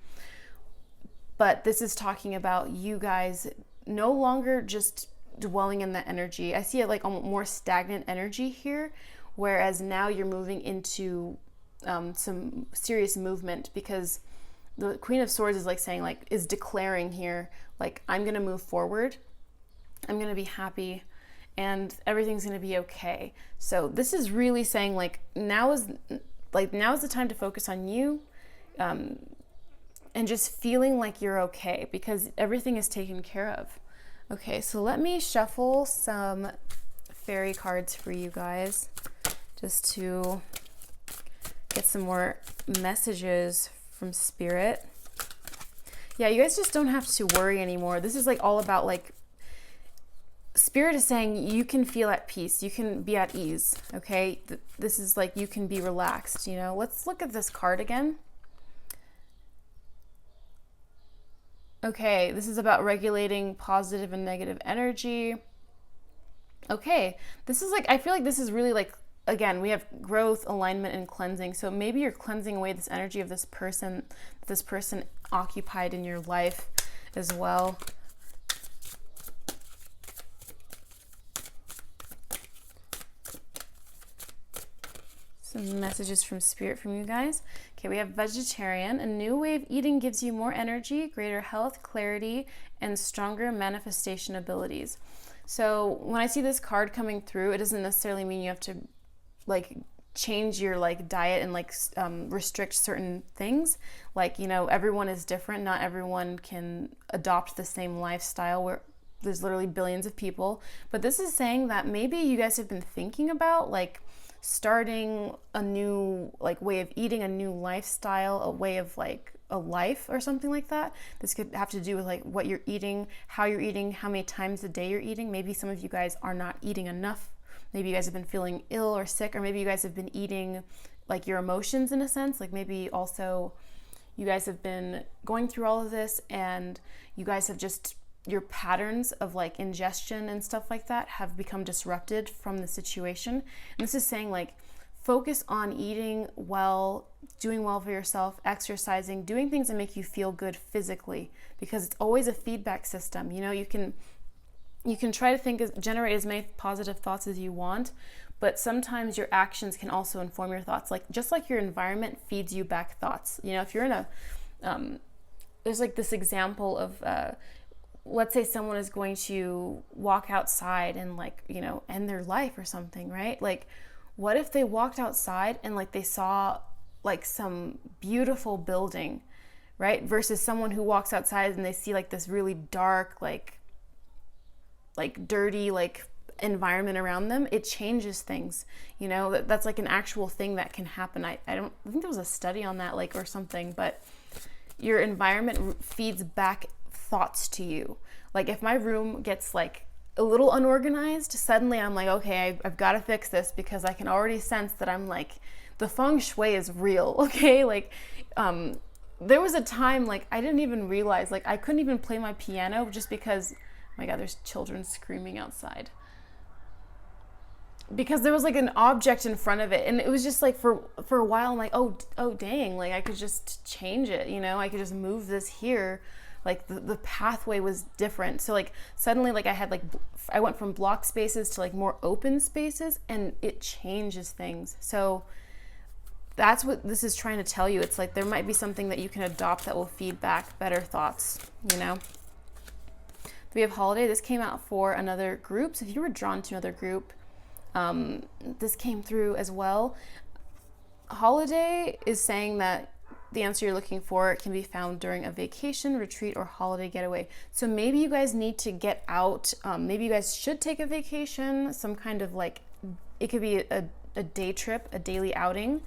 but this is talking about you guys no longer just dwelling in that energy. I see it like a more stagnant energy here, whereas now you're moving into some serious movement, because the Queen of Swords is like saying, like, is declaring here, like, I'm going to move forward. I'm going to be happy, and everything's going to be okay. So this is really saying like, now is the time to focus on you, and just feeling like you're okay, because everything is taken care of. Okay, so let me shuffle some fairy cards for you guys, just to get some more messages from spirit. Yeah, you guys just don't have to worry anymore. This is like all about like, spirit is saying you can feel at peace, you can be at ease, okay? This is like, you can be relaxed, Let's look at this card again. Okay, this is about regulating positive and negative energy. Okay, this is like, I feel like this is really like, again, we have growth, alignment, and cleansing. So maybe you're cleansing away this energy of this person occupied in your life as well. Some messages from spirit from you guys. Okay, we have vegetarian. A new way of eating gives you more energy, greater health, clarity, and stronger manifestation abilities. So when I see this card coming through, it doesn't necessarily mean you have to like change your like diet and like restrict certain things. Like, everyone is different. Not everyone can adopt the same lifestyle, where there's literally billions of people. But this is saying that maybe you guys have been thinking about like starting a new like way of eating, a new lifestyle, a way of like a life or something like that. This could have to do with like what you're eating, how you're eating, how many times a day you're eating. Maybe some of you guys are not eating enough. Maybe you guys have been feeling ill or sick, or maybe you guys have been eating like your emotions in a sense. Like maybe also you guys have been going through all of this, and you guys have just, your patterns of like ingestion and stuff like that have become disrupted from the situation. And this is saying like, focus on eating well, doing well for yourself, exercising, doing things that make you feel good physically, because it's always a feedback system. You can try to generate as many positive thoughts as you want, but sometimes your actions can also inform your thoughts. Like, just like your environment feeds you back thoughts. You know, if you're in a, there's like this example of, let's say someone is going to walk outside and like, you know, end their life or something, right? Like, what if they walked outside and like they saw like some beautiful building, right? Versus someone who walks outside and they see like this really dark, like dirty, like environment around them. It changes things, you know. That's like an actual thing that can happen. I think there was a study on that, like, or something, but your environment feeds back thoughts to you. Like, if my room gets like a little unorganized, suddenly I'm like, okay, I've got to fix this, because I can already sense that I'm like, the feng shui is real. Okay. Like, there was a time, like, I didn't even realize, like, I couldn't even play my piano just because, oh my God, there's children screaming outside. Because there was like an object in front of it, and it was just like for a while I'm like, oh dang, like I could just change it, you know, I could just move this here. Like the pathway was different. So like suddenly, like I went from block spaces to like more open spaces, and it changes things. So that's what this is trying to tell you. It's like there might be something that you can adopt that will feed back better thoughts, you know. We have holiday. This came out for another group. So if you were drawn to another group, this came through as well. Holiday is saying that the answer you're looking for can be found during a vacation, retreat, or holiday getaway. So maybe you guys need to get out. Maybe you guys should take a vacation, some kind of like, it could be a day trip, a daily outing.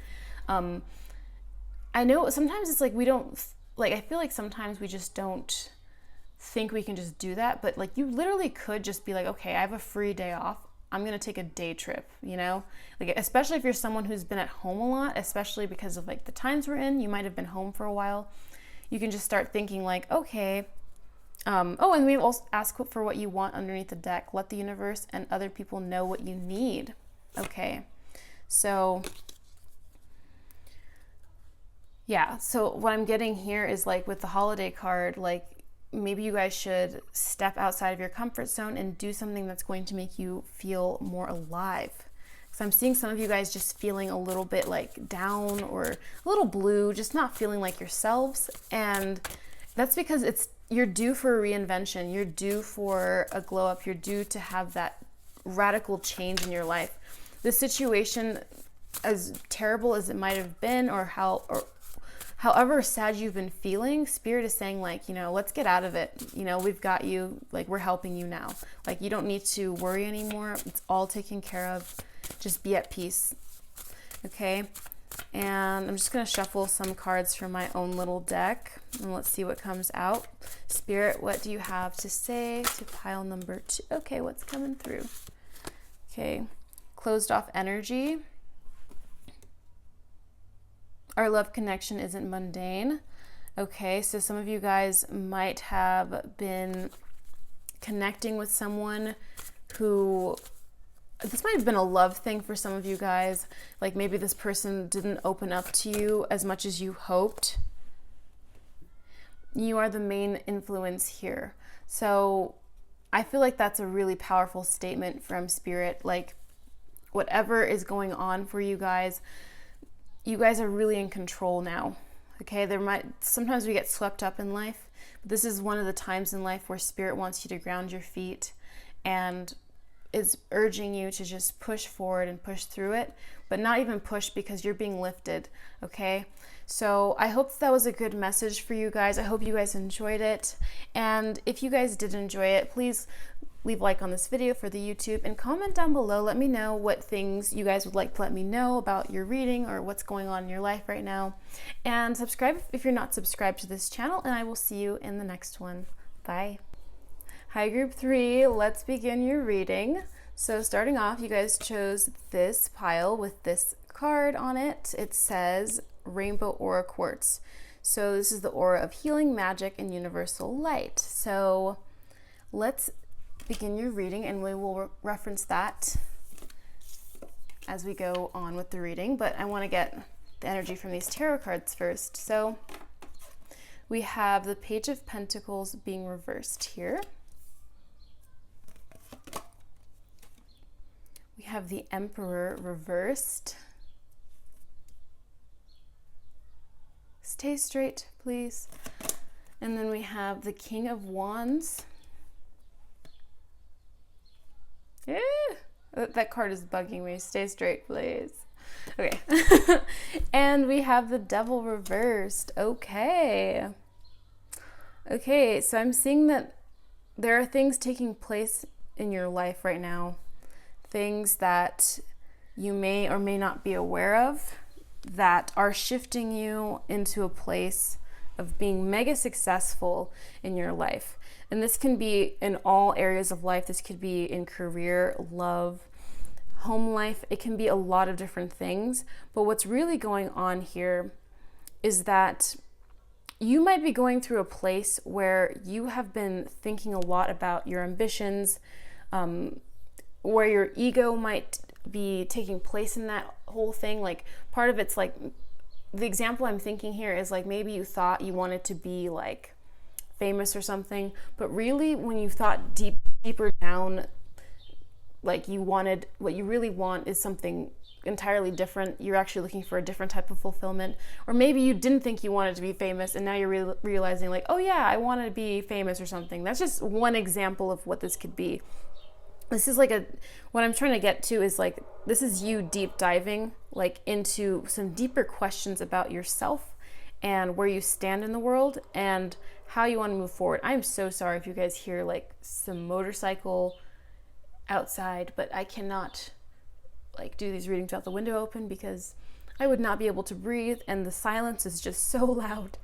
I know sometimes it's like we don't, like, I feel like sometimes we just don't think we can just do that, but like you literally could just be like, okay, I have a free day off, I'm gonna take a day trip, you know, like, especially if you're someone who's been at home a lot, especially because of like the times we're in, you might have been home for a while. You can just start thinking like, okay, oh, and we also ask for what you want underneath the deck. Let the universe and other people know what you need. Okay, so yeah, so what I'm getting here is like with the holiday card, like maybe you guys should step outside of your comfort zone and do something that's going to make you feel more alive. So I'm seeing some of you guys just feeling a little bit like down or a little blue, just not feeling like yourselves. And that's because you're due for a reinvention. You're due for a glow up. You're due to have that radical change in your life. This situation, as terrible as it might have been, or however sad you've been feeling, Spirit is saying like, you know, let's get out of it. You know, we've got you, like we're helping you now. Like you don't need to worry anymore. It's all taken care of. Just be at peace. Okay. And I'm just going to shuffle some cards from my own little deck and let's see what comes out. Spirit, what do you have to say to pile number 2? Okay. What's coming through? Okay. Closed off energy. Our love connection isn't mundane. Okay, so some of you guys might have been connecting with someone who, this might have been a love thing for some of you guys. Like maybe this person didn't open up to you as much as you hoped. You are the main influence here. So I feel like that's a really powerful statement from Spirit. Like whatever is going on for you guys are really in control now. Okay, sometimes we get swept up in life, but this is one of the times in life where Spirit wants you to ground your feet and is urging you to just push forward and push through it, but not even push because you're being lifted. Okay, so I hope that was a good message for you guys. I hope you guys enjoyed it, and if you guys did enjoy it, please leave a like on this video for the YouTube and comment down below. Let me know what things you guys would like to let me know about your reading or what's going on in your life right now. And subscribe if you're not subscribed to this channel, and I will see you in the next one. Bye. Hi group 3, let's begin your reading. So starting off, you guys chose this pile with this card on it. It says Rainbow Aura Quartz. So this is the aura of healing, magic, and universal light. So let's begin your reading, and we will reference that as we go on with the reading, but I want to get the energy from these tarot cards first. So we have the Page of Pentacles being reversed here. We have the Emperor reversed. Stay straight, please. And then we have the King of Wands. That card is bugging me. Stay straight, please. Okay. And we have the Devil reversed. Okay. Okay, so I'm seeing that there are things taking place in your life right now. Things that you may or may not be aware of that are shifting you into a place of being mega successful in your life. And this can be in all areas of life. This could be in career, love, home life. It can be a lot of different things. But what's really going on here is that you might be going through a place where you have been thinking a lot about your ambitions, where your ego might be taking place in that whole thing. Like part of it's like, the example I'm thinking here is like maybe you thought you wanted to be like famous or something, but really when you thought deeper down, like you wanted, what you really want is something entirely different. You're actually looking for a different type of fulfillment. Or maybe you didn't think you wanted to be famous and now you're realizing like, oh yeah, I want to be famous or something. That's just one example of what this could be. This is like what I'm trying to get to is like, this is you deep diving like into some deeper questions about yourself and where you stand in the world and how you want to move forward. I'm so sorry if you guys hear like some motorcycle outside, but I cannot like do these readings without the window open because I would not be able to breathe and the silence is just so loud.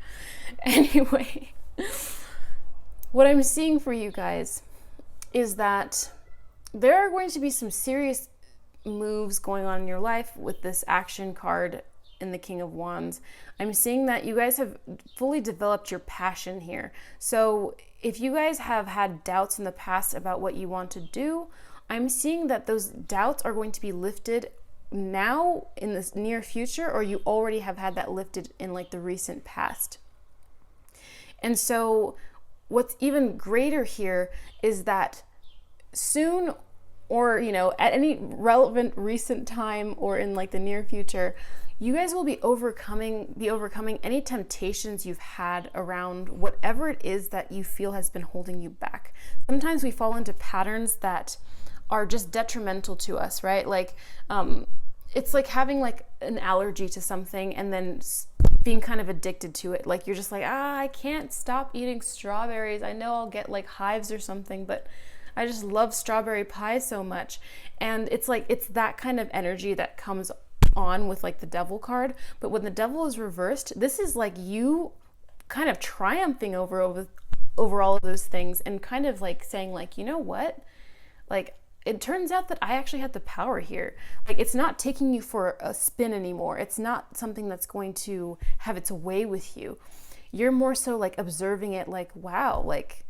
Anyway, what I'm seeing for you guys is that there are going to be some serious moves going on in your life with this action card in the King of Wands. I'm seeing that you guys have fully developed your passion here. So if you guys have had doubts in the past about what you want to do, I'm seeing that those doubts are going to be lifted now in the near future, or you already have had that lifted in like the recent past. And so what's even greater here is that soon, or at any relevant recent time or in like the near future, you guys will be overcoming any temptations you've had around whatever it is that you feel has been holding you back. Sometimes we fall into patterns that are just detrimental to us, right? Like it's like having like an allergy to something and then being kind of addicted to it. Like you're just like, I can't stop eating strawberries. I know I'll get like hives or something, but I just love strawberry pie so much. And it's like, it's that kind of energy that comes on with like the Devil card. But when the Devil is reversed, this is like you kind of triumphing over all of those things and kind of like saying like, you know what? Like, it turns out that I actually had the power here. Like, it's not taking you for a spin anymore. It's not something that's going to have its way with you. You're more so like observing it like, wow, like,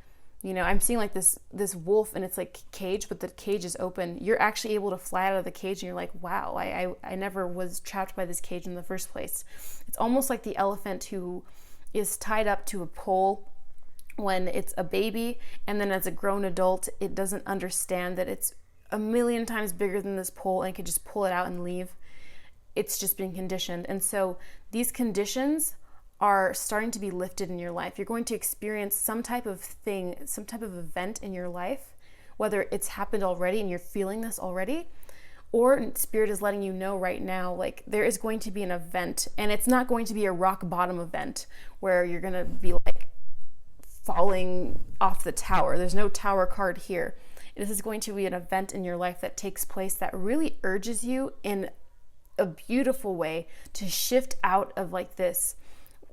I'm seeing like this wolf and it's like cage, but the cage is open. You're actually able to fly out of the cage and you're like, wow, I never was trapped by this cage in the first place. It's almost like the elephant who is tied up to a pole when it's a baby, and then as a grown adult, it doesn't understand that it's a million times bigger than this pole and can just pull it out and leave. It's just been conditioned. And so these conditions are starting to be lifted in your life. You're going to experience some type of thing, some type of event in your life, whether it's happened already and you're feeling this already, or Spirit is letting you know right now, like there is going to be an event, and it's not going to be a rock bottom event where you're going to be like falling off the tower. There's no tower card here. This is going to be an event in your life that takes place that really urges you in a beautiful way to shift out of like this,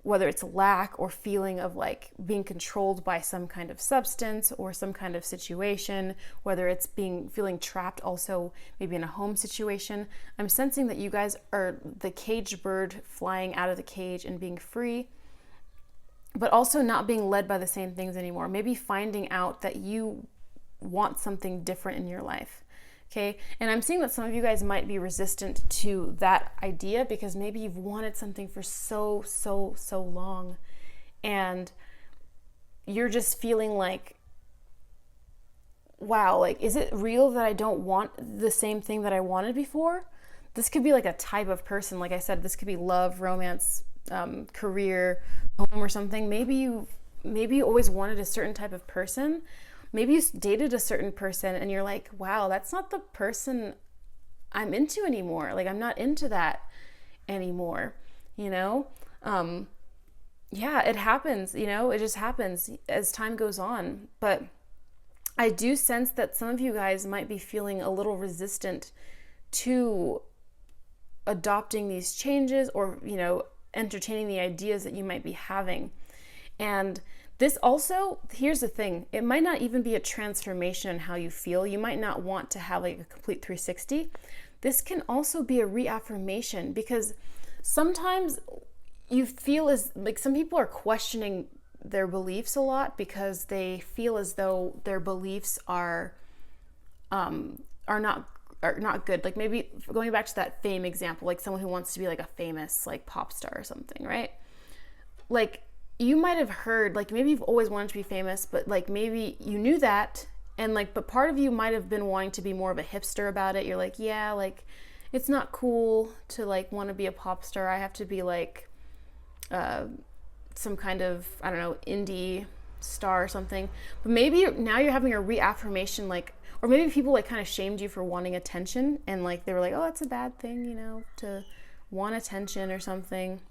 whether it's lack or feeling of like being controlled by some kind of substance or some kind of situation, whether it's feeling trapped also maybe in a home situation. I'm sensing that you guys are the caged bird flying out of the cage and being free, but also not being led by the same things anymore. Maybe finding out that you want something different in your life. Okay, and I'm seeing that some of you guys might be resistant to that idea because maybe you've wanted something for so long, and you're just feeling like wow, like, is it real that I don't want the same thing that I wanted before? This could be like a type of person. Like I said, this could be love, romance, career, home, or something. Maybe you always wanted a certain type of person. Maybe you dated a certain person and you're like, wow, that's not the person I'm into anymore. Like, I'm not into that anymore, you know? Yeah, it happens, you know, it just happens as time goes on. But I do sense that some of you guys might be feeling a little resistant to adopting these changes, or, you know, entertaining the ideas that you might be having. And this also, here's the thing, it might not even be a transformation in how you feel. You might not want to have like a complete 360. This can also be a reaffirmation, because sometimes you feel as like some people are questioning their beliefs a lot because they feel as though their beliefs are not good. Like, maybe going back to that fame example, like someone who wants to be like a famous like pop star or something, right? Like, you might have heard, like, maybe you've always wanted to be famous, but like maybe you knew that, and like, but part of you might have been wanting to be more of a hipster about it. You're like, yeah, like, it's not cool to like want to be a pop star. I have to be like some kind of, I don't know, indie star or something. But maybe now you're having a reaffirmation, like, or maybe people like kind of shamed you for wanting attention, and like they were like, oh, it's a bad thing, you know, to want attention or something,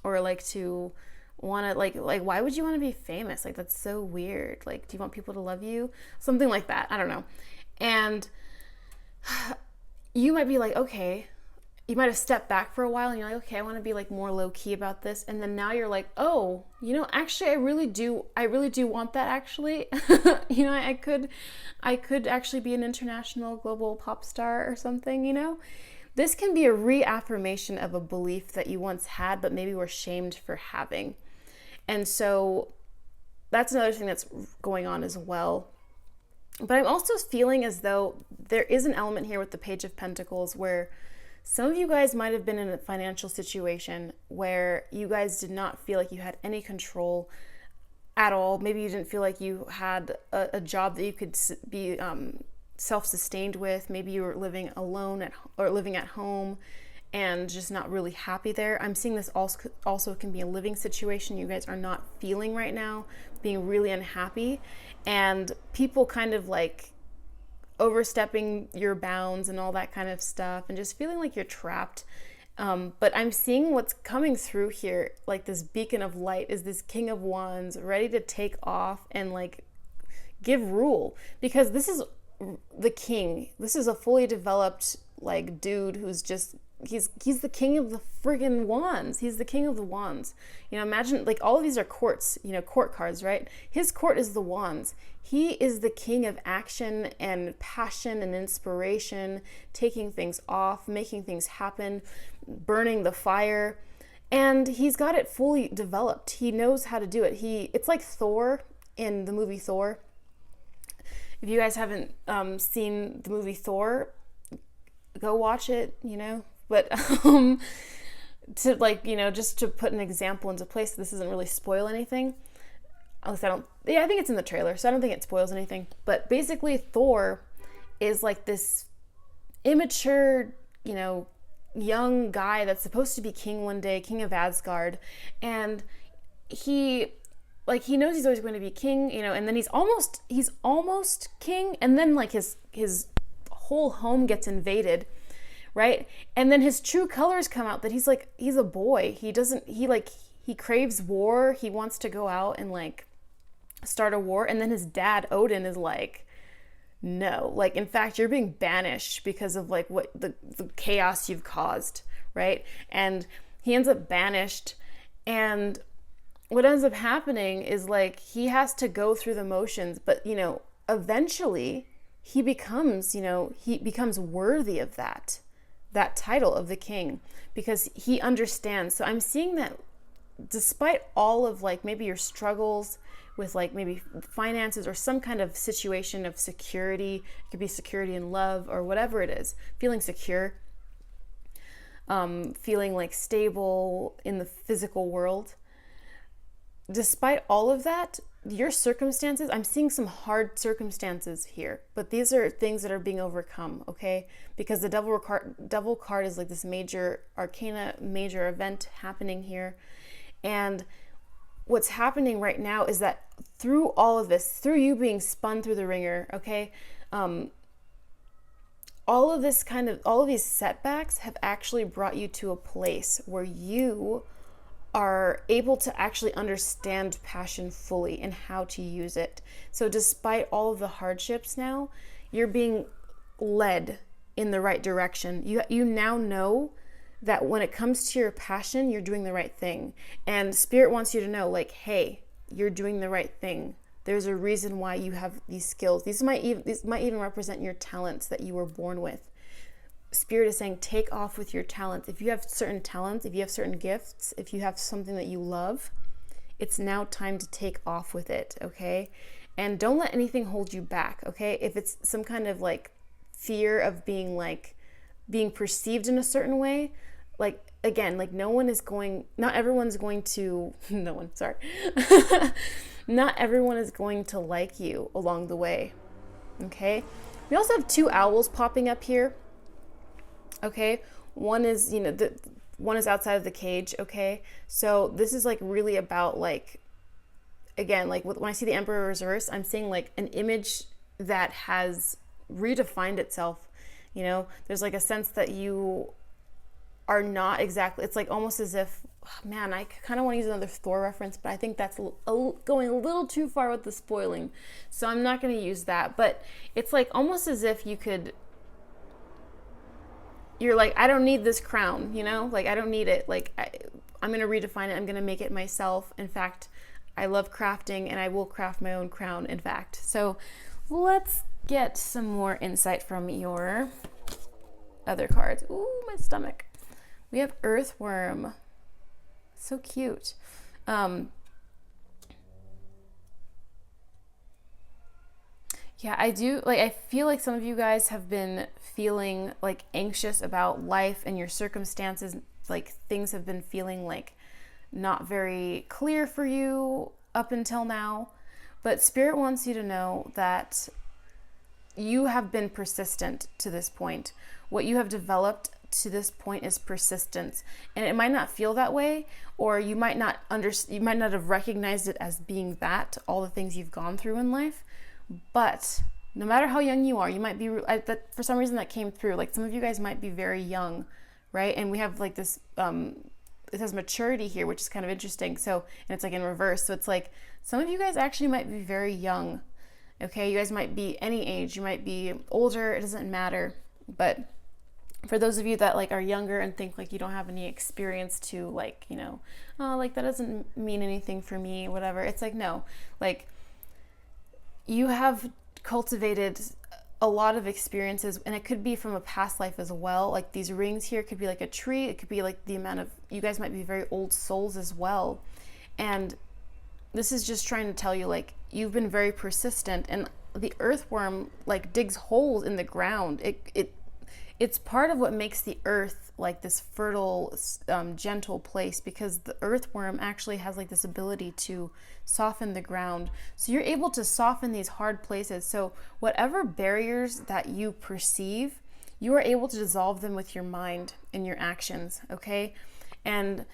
or like to want to like why would you want to be famous? Like, that's so weird. Like, do you want people to love you? Something like that. I don't know. And you might be like, okay, you might have stepped back for a while and you're like, okay, I want to be like more low key about this. And then now you're like, oh, you know, actually, I really do want that, actually. You know, I could actually be an international global pop star or something, you know? This can be a reaffirmation of a belief that you once had, but maybe were shamed for having. And so that's another thing that's going on as well. But I'm also feeling as though there is an element here with the Page of Pentacles where some of you guys might have been in a financial situation where you guys did not feel like you had any control at all. Maybe you didn't feel like you had a job that you could be self-sustained with. Maybe you were living alone or living at home and just not really happy there. I'm seeing this also can be a living situation you guys are not feeling right now, being really unhappy, and people kind of like overstepping your bounds and all that kind of stuff, and just feeling like you're trapped. But I'm seeing what's coming through here, like this beacon of light, is this King of Wands ready to take off and like give rule, because this is the king. This is a fully developed like dude who's just he's the king of the friggin' wands. He's the king of the wands. You know, imagine like all of these are courts, you know, court cards, right? His court is the wands. He is the king of action and passion and inspiration, taking things off, making things happen, burning the fire. And he's got it fully developed. He knows how to do it. It's like Thor in the movie Thor. If you guys haven't seen the movie Thor, go watch it, you know. But to like, you know, just to put an example into place, this doesn't really spoil anything. At least I think it's in the trailer, so I don't think it spoils anything. But basically Thor is like this immature, you know, young guy that's supposed to be king one day, king of Asgard. And he knows he's always going to be king, you know, and then he's almost king, and then like his whole home gets invaded, right? And then his true colors come out, that he's a boy. He craves war. He wants to go out and like start a war. And then his dad, Odin, is like, no, like, in fact, you're being banished because of like what the chaos you've caused, right? And he ends up banished, and what ends up happening is like he has to go through the motions, but you know, eventually he becomes worthy of that title of the king, because he understands. So I'm seeing that despite all of like maybe your struggles with like maybe finances or some kind of situation of security, it could be security in love or whatever it is, feeling secure, feeling like stable in the physical world. Despite all of that, your circumstances, I'm seeing some hard circumstances here, but these are things that are being overcome, okay? Because the devil card is like this major arcana, major event happening here. And what's happening right now is that through all of this, through you being spun through the ringer, okay, all of these setbacks have actually brought you to a place where you are able to actually understand passion fully and how to use it. So despite all of the hardships now, you're being led in the right direction. You now know that when it comes to your passion, you're doing the right thing. And Spirit wants you to know, like, hey, you're doing the right thing. There's a reason why you have these skills. These might even represent your talents that you were born with. Spirit is saying, take off with your talents. If you have certain talents, if you have certain gifts, if you have something that you love, it's now time to take off with it, okay? And don't let anything hold you back, okay? If it's some kind of like fear of being perceived in a certain way, like, again, like not everyone is going to like you along the way, okay? We also have 2 owls popping up here. Okay, one is, one is outside of the cage, okay? So this is like really about like, again, like when I see the Emperor reverse, I'm seeing like an image that has redefined itself, There's like a sense that you are not exactly, it's like almost as if, man, I kind of want to use another Thor reference, but I think that's going a little too far with the spoiling. So I'm not going to use that, but it's like almost as if you're like, I don't need this crown, like I don't need it. Like I'm going to redefine it. I'm going to make it myself. In fact, I love crafting and I will craft my own crown, in fact. So let's get some more insight from your other cards. Ooh, my stomach. We have Earthworm. So cute. Yeah, I do. Like, I feel like some of you guys have been feeling like anxious about life and your circumstances. Like things have been feeling like not very clear for you up until now. But Spirit wants you to know that you have been persistent to this point. What you have developed to this point is persistence, and it might not feel that way, or you might not have recognized it as being that, all the things you've gone through in life. But no matter how young you are, you might be, for some reason that came through, like some of you guys might be very young, right? And we have like this, it says maturity here, which is kind of interesting. So, and it's like in reverse. So it's like some of you guys actually might be very young, okay? You guys might be any age, you might be older, it doesn't matter. But for those of you that like are younger and think like you don't have any experience to like, like that doesn't mean anything for me, whatever. It's like, no, like you have cultivated a lot of experiences, and it could be from a past life as well. Like these rings here could be like a tree. It could be like the amount of, you guys might be very old souls as well. And this is just trying to tell you, like, you've been very persistent, and the earthworm like digs holes in the ground. It's part of what makes the earth like this fertile, gentle place, because the earthworm actually has like this ability to soften the ground. So you're able to soften these hard places. So whatever barriers that you perceive, you are able to dissolve them with your mind and your actions, okay? And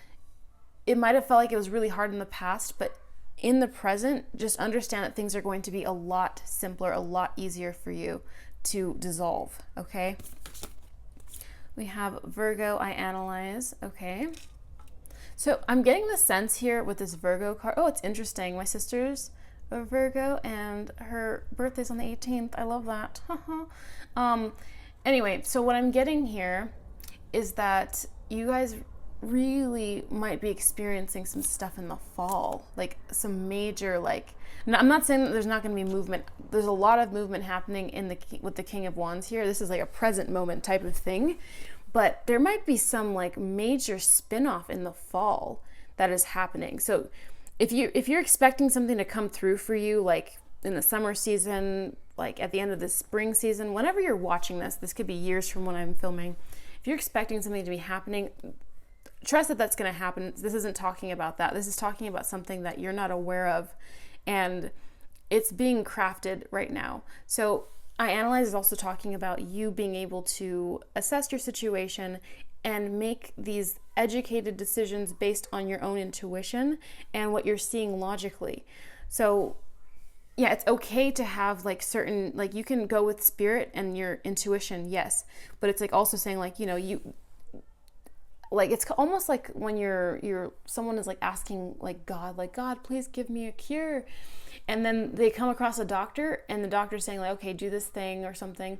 it might have felt like it was really hard in the past, but in the present, just understand that things are going to be a lot simpler, a lot easier for you to dissolve, okay? We have Virgo, I analyze, okay? So I'm getting the sense here with this Virgo card. Oh, it's interesting. My sister's a Virgo and her birthday's on the 18th. I love that. Anyway, so what I'm getting here is that you guys really might be experiencing some stuff in the fall, like some major, like, I'm not saying that there's not going to be movement. There's a lot of movement happening with the King of Wands here. This is like a present moment type of thing, but there might be some like major spin-off in the fall that is happening. So if you're expecting something to come through for you, like in the summer season, like at the end of the spring season, whenever you're watching this could be years from when I'm filming. If you're expecting something to be happening, trust that that's going to happen. This isn't talking about that. This is talking about something that you're not aware of. and it's being crafted right now. So I Analyze is also talking about you being able to assess your situation and make these educated decisions based on your own intuition and what you're seeing logically. So yeah, it's okay to have like certain, like you can go with spirit and your intuition, yes, but it's like also saying like, you know, you like, it's almost like when you're someone is like asking like God, please give me a cure, and then they come across a doctor and the doctor's saying like, okay, do this thing or something,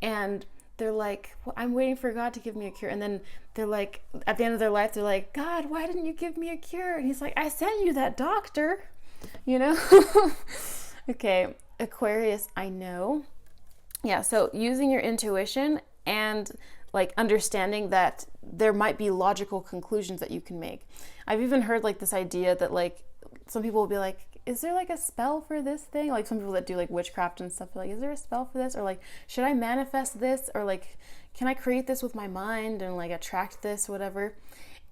and they're like, well, I'm waiting for God to give me a cure, and then they're like, at the end of their life, they're like, God, why didn't you give me a cure? And he's like, I sent you that doctor, you know. Okay, Aquarius, I know. Yeah, so using your intuition and like understanding that there might be logical conclusions that you can make. I've even heard like this idea that like some people will be like, is there like a spell for this thing? Like some people that do like witchcraft and stuff are like, is there a spell for this? Or like, should I manifest this? Or like, can I create this with my mind and like attract this, whatever?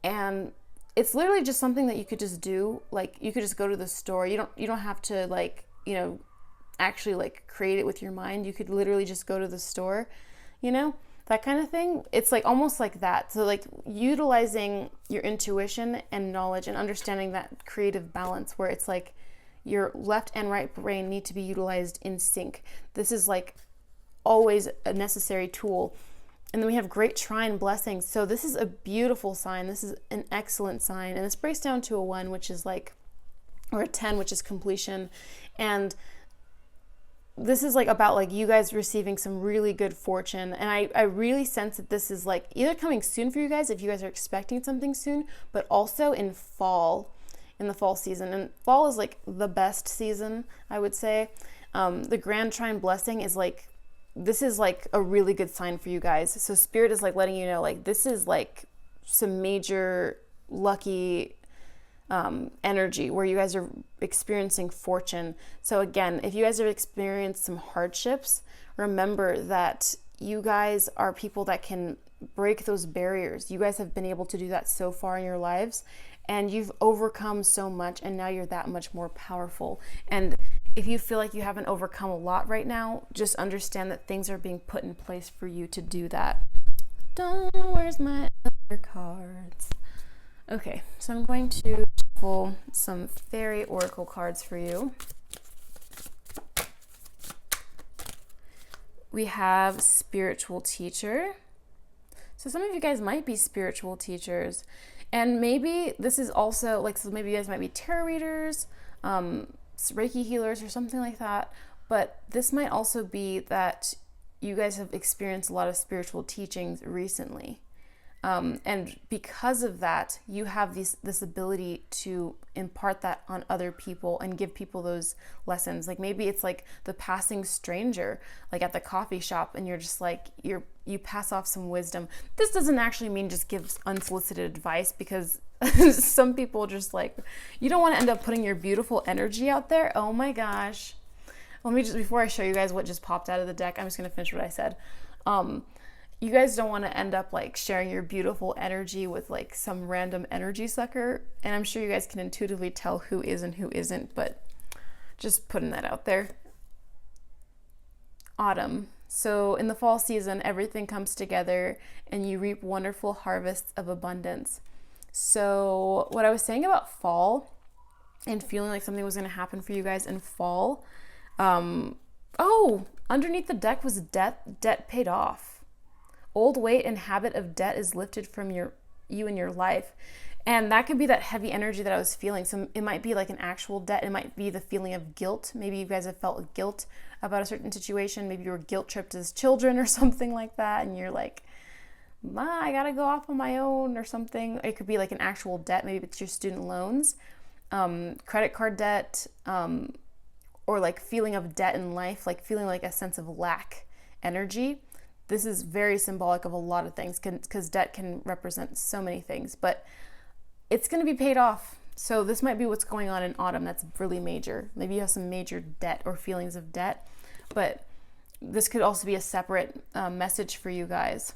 And it's literally just something that you could just do. Like you could just go to the store. You don't have to like, you know, actually like create it with your mind. You could literally just go to the store, you know, that kind of thing. It's like almost like that. So like utilizing your intuition and knowledge and understanding that creative balance where it's like your left and right brain need to be utilized in sync. This is like always a necessary tool. And then we have great trine blessings. So this is a beautiful sign. This is an excellent sign. And this breaks down to a 1, which is like, or a 10, which is completion. And this is like about like you guys receiving some really good fortune. And I really sense that this is like either coming soon for you guys if you guys are expecting something soon, but also in the fall season. And fall is like the best season, I would say. The grand trine blessing is like, this is like a really good sign for you guys. So spirit is like letting you know, like this is like some major lucky energy where you guys are experiencing fortune. So again, if you guys have experienced some hardships, remember that you guys are people that can break those barriers. You guys have been able to do that so far in your lives, and you've overcome so much, and now you're that much more powerful. And if you feel like you haven't overcome a lot right now, just understand that things are being put in place for you to do that. Where's my other cards? Okay, so I'm going to shuffle some fairy oracle cards for you. We have spiritual teacher. So some of you guys might be spiritual teachers, and maybe this is also like, so maybe you guys might be tarot readers, Reiki healers or something like that. But this might also be that you guys have experienced a lot of spiritual teachings recently. And because of that, you have this ability to impart that on other people and give people those lessons. Like maybe it's like the passing stranger, like at the coffee shop, and you're just like, you pass off some wisdom. This doesn't actually mean just give unsolicited advice, because some people just like, you don't want to end up putting your beautiful energy out there. Oh my gosh. Let me just, before I show you guys what just popped out of the deck, I'm just going to finish what I said. You guys don't want to end up like sharing your beautiful energy with like some random energy sucker. And I'm sure you guys can intuitively tell who is and who isn't, but just putting that out there. Autumn. So in the fall season, everything comes together and you reap wonderful harvests of abundance. So what I was saying about fall and feeling like something was going to happen for you guys in fall. Underneath the deck was debt paid off. Old weight and habit of debt is lifted from you in your life. And that could be that heavy energy that I was feeling. So it might be like an actual debt. It might be the feeling of guilt. Maybe you guys have felt guilt about a certain situation. Maybe you were guilt tripped as children or something like that. And you're like, I gotta go off on my own or something. It could be like an actual debt. Maybe it's your student loans, credit card debt, or like feeling of debt in life, like feeling like a sense of lack energy. This is very symbolic of a lot of things, because debt can represent so many things, but it's going to be paid off. So this might be what's going on in autumn that's really major. Maybe you have some major debt or feelings of debt, but this could also be a separate message for you guys.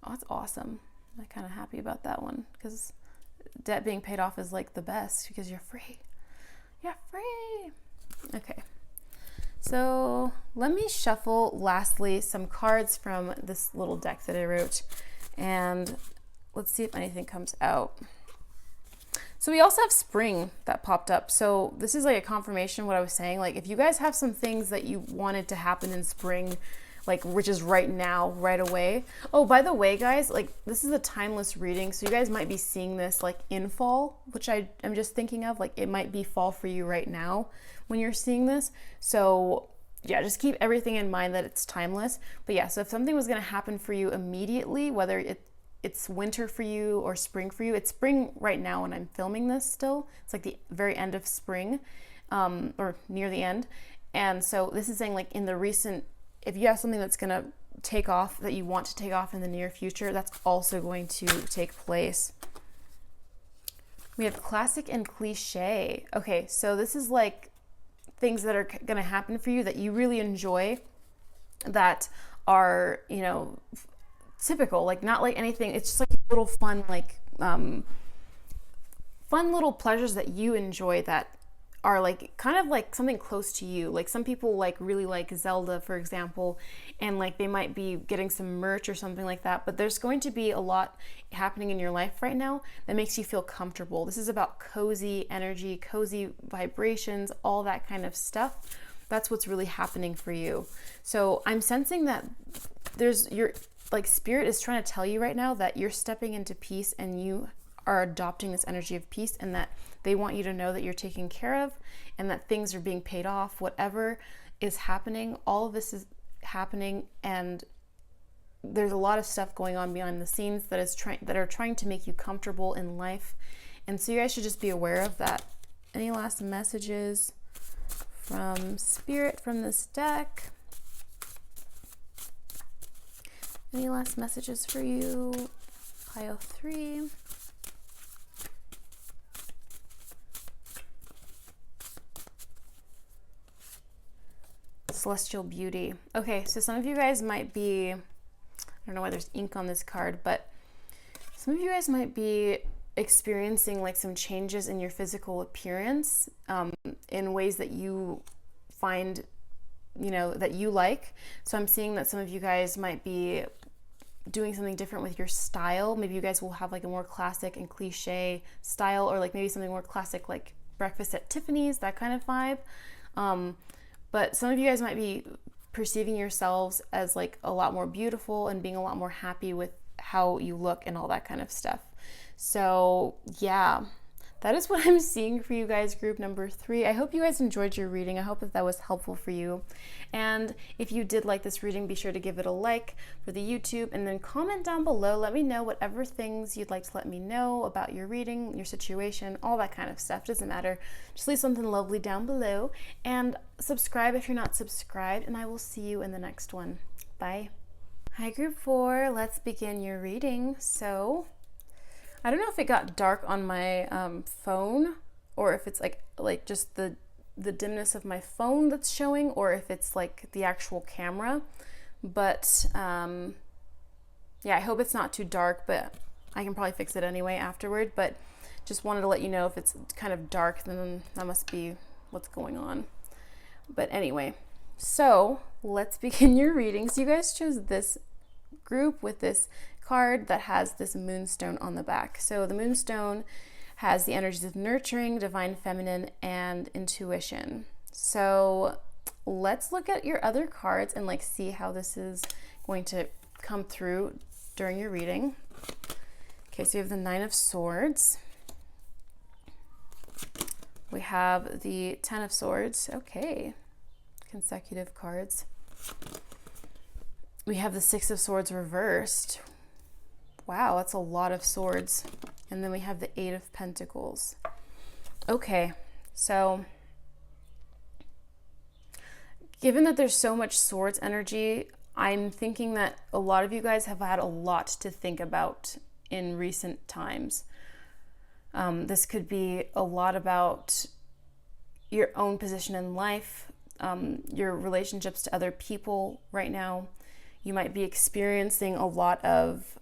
Oh, that's awesome. I'm kind of happy about that one, because debt being paid off is like the best, because you're free. Yeah, free. Okay. So let me shuffle lastly some cards from this little deck that I wrote, and let's see if anything comes out. So we also have spring that popped up. So this is like a confirmation of what I was saying. Like if you guys have some things that you wanted to happen in spring, like which is right now, right away. Oh, by the way, guys, like this is a timeless reading. So you guys might be seeing this like in fall, which I am just thinking of. Like it might be fall for you right now when you're seeing this. So yeah, just keep everything in mind that it's timeless. But yeah, so if something was going to happen for you immediately, whether it's winter for you or spring for you. It's spring right now when I'm filming this still. It's like the very end of spring, or near the end. And so this is saying like in the recent, if you have something that's gonna take off, that you want to take off in the near future, that's also going to take place. We have classic and cliche. Okay, so this is like things that are gonna happen for you that you really enjoy, that are, you know, typical, like not like anything. It's just like little fun, like fun little pleasures that you enjoy that are like kind of like something close to you. Like some people like really like Zelda, for example, and like they might be getting some merch or something like that, but there's going to be a lot happening in your life right now that makes you feel comfortable. This is about cozy energy, cozy vibrations, all that kind of stuff. That's what's really happening for you. So I'm sensing that you're like spirit is trying to tell you right now that you're stepping into peace and you are adopting this energy of peace, and that they want you to know that you're taken care of and that things are being paid off. Whatever is happening, all of this is happening, and there's a lot of stuff going on behind the scenes that are trying to make you comfortable in life. And so you guys should just be aware of that. Any last messages from spirit from this deck? Any last messages for you? Pile 3. Celestial beauty. Okay, so some of you guys might be, I don't know why there's ink on this card, but some of you guys might be experiencing like some changes in your physical appearance, in ways that you find, you know, that you like. So I'm seeing that some of you guys might be doing something different with your style. Maybe you guys will have like a more classic and cliche style, or like maybe something more classic like breakfast at Tiffany's, that kind of vibe. But some of you guys might be perceiving yourselves as like a lot more beautiful and being a lot more happy with how you look and all that kind of stuff. So yeah, that is what I'm seeing for you guys, group number 3. I hope you guys enjoyed your reading. I hope that was helpful for you. And if you did like this reading, be sure to give it a like for the YouTube, and then comment down below. Let me know whatever things you'd like to let me know about your reading, your situation, all that kind of stuff. Doesn't matter. Just leave something lovely down below, and subscribe if you're not subscribed, and I will see you in the next one. Bye. Hi, group 4. Let's begin your reading. So I don't know if it got dark on my phone, or if it's like just the dimness of my phone that's showing, or if it's like the actual camera. But yeah, I hope it's not too dark, but I can probably fix it anyway afterward. But just wanted to let you know, if it's kind of dark, then that must be what's going on. But anyway, so let's begin your reading. So you guys chose this group with this card that has this moonstone on the back. So the moonstone has the energies of nurturing, divine feminine, and intuition. So let's look at your other cards and like see how this is going to come through during your reading. Okay, so you have the 9 of Swords. We have the 10 of Swords. Okay, consecutive cards. We have the 6 of Swords reversed. Wow, that's a lot of swords. And then we have the 8 of Pentacles. Okay, so given that there's so much swords energy, I'm thinking that a lot of you guys have had a lot to think about in recent times. This could be a lot about your own position in life, your relationships to other people right now. You might be experiencing a lot of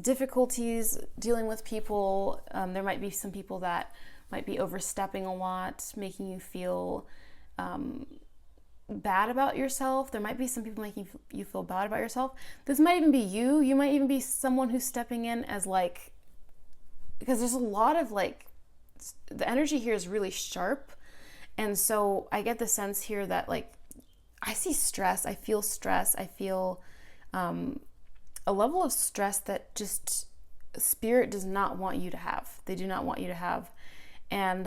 difficulties dealing with people. There might be some people that might be overstepping a lot, making you feel bad about yourself. There might be some people making you feel bad about yourself. This might even be you. You might even be someone who's stepping in as like, because there's a lot of like, the energy here is really sharp. And so I get the sense here that like, I see stress. I feel stress. I feel a level of stress that just spirit does not want you to have. They do not want you to have. And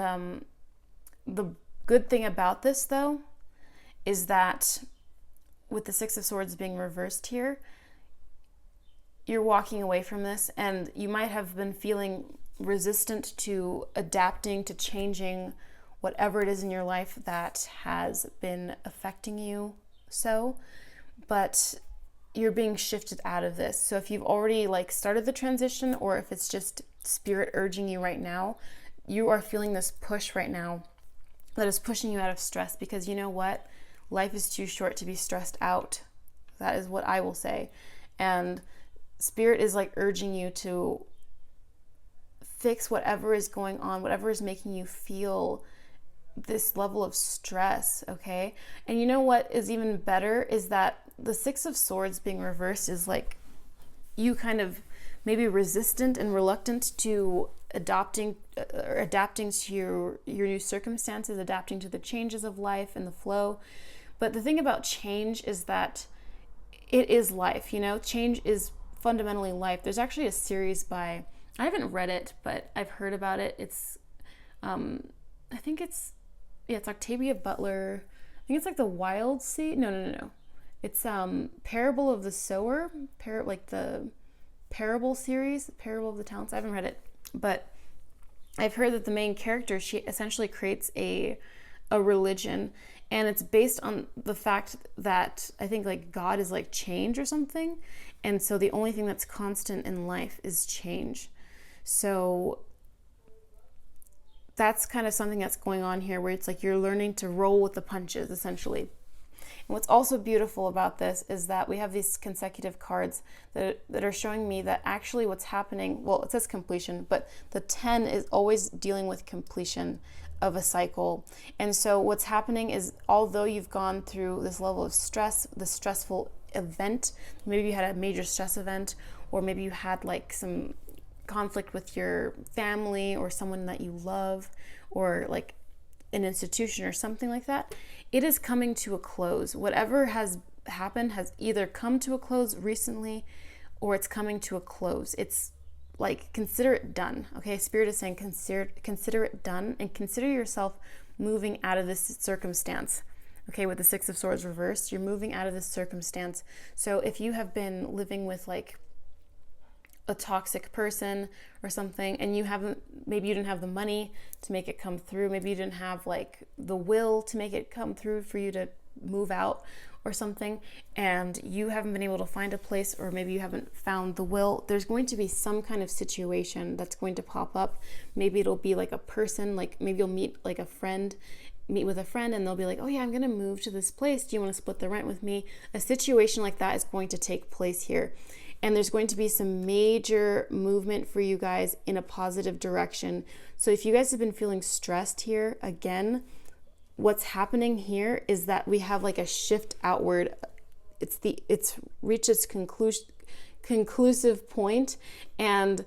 the good thing about this though, is that with the Six of Swords being reversed here, you're walking away from this, and you might have been feeling resistant to adapting, to changing whatever it is in your life that has been affecting you but you're being shifted out of this. So if you've already like started the transition, or if it's just spirit urging you right now, you are feeling this push right now that is pushing you out of stress, because you know what? Life is too short to be stressed out. That is what I will say. And spirit is like urging you to fix whatever is going on, whatever is making you feel this level of stress, okay? And you know what is even better is that the Six of Swords being reversed is like you kind of maybe resistant and reluctant to adapting to your new circumstances, adapting to the changes of life and the flow. But the thing about change is that it is life, you know? Change is fundamentally life. There's actually a series by, I haven't read it, but I've heard about it. It's, I think it's Octavia Butler. I think it's like The Wild Seed. No. It's Parable of the Sower, like the Parable series, Parable of the Talents. I haven't read it, but I've heard that the main character, she essentially creates a religion, and it's based on the fact that I think like God is like change or something, and so the only thing that's constant in life is change. So that's kind of something that's going on here, where it's like you're learning to roll with the punches essentially. And what's also beautiful about this is that we have these consecutive cards that are showing me that actually what's happening, well, it says completion, but the 10 is always dealing with completion of a cycle. And so what's happening is, although you've gone through this level of stress, the stressful event, maybe you had a major stress event, or maybe you had like some conflict with your family or someone that you love, or like an institution or something like that, it is coming to a close. Whatever has happened has either come to a close recently, or it's coming to a close. It's like, consider it done, okay? Spirit is saying consider it done, and consider yourself moving out of this circumstance, okay? With the Six of Swords reversed, you're moving out of this circumstance. So if you have been living with like a toxic person or something, and maybe you didn't have the money to make it come through, maybe you didn't have like the will to make it come through for you to move out or something, and you haven't been able to find a place, or maybe you haven't found the will, there's going to be some kind of situation that's going to pop up. Maybe it'll be like a person, like maybe you'll meet with a friend, and they'll be like, oh yeah, I'm gonna move to this place, do you want to split the rent with me? A situation like that is going to take place here. And there's going to be some major movement for you guys in a positive direction. So if you guys have been feeling stressed here, again, what's happening here is that we have like a shift outward. It's reached its conclusive point, and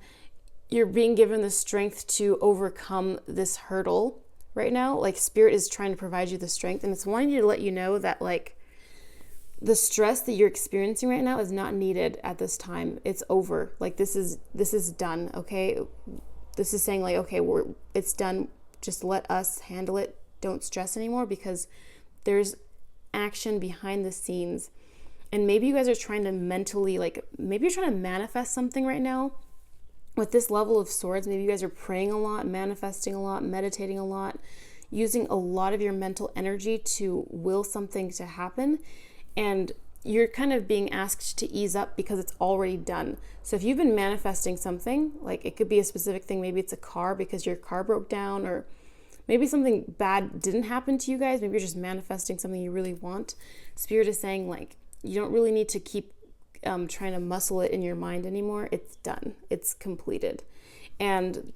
you're being given the strength to overcome this hurdle right now. Like Spirit is trying to provide you the strength, and it's wanting you to let you know that like the stress that you're experiencing right now is not needed at this time. It's over. Like this is done, okay? This is saying like, okay, it's done. Just let us handle it. Don't stress anymore, because there's action behind the scenes. And maybe you guys are trying to mentally, like maybe you're trying to manifest something right now. With this level of swords, maybe you guys are praying a lot, manifesting a lot, meditating a lot, using a lot of your mental energy to will something to happen. And you're kind of being asked to ease up because it's already done. So if you've been manifesting something, like it could be a specific thing, maybe it's a car because your car broke down, or maybe something bad didn't happen to you guys, maybe you're just manifesting something you really want. Spirit is saying like, you don't really need to keep trying to muscle it in your mind anymore. It's done. It's completed. And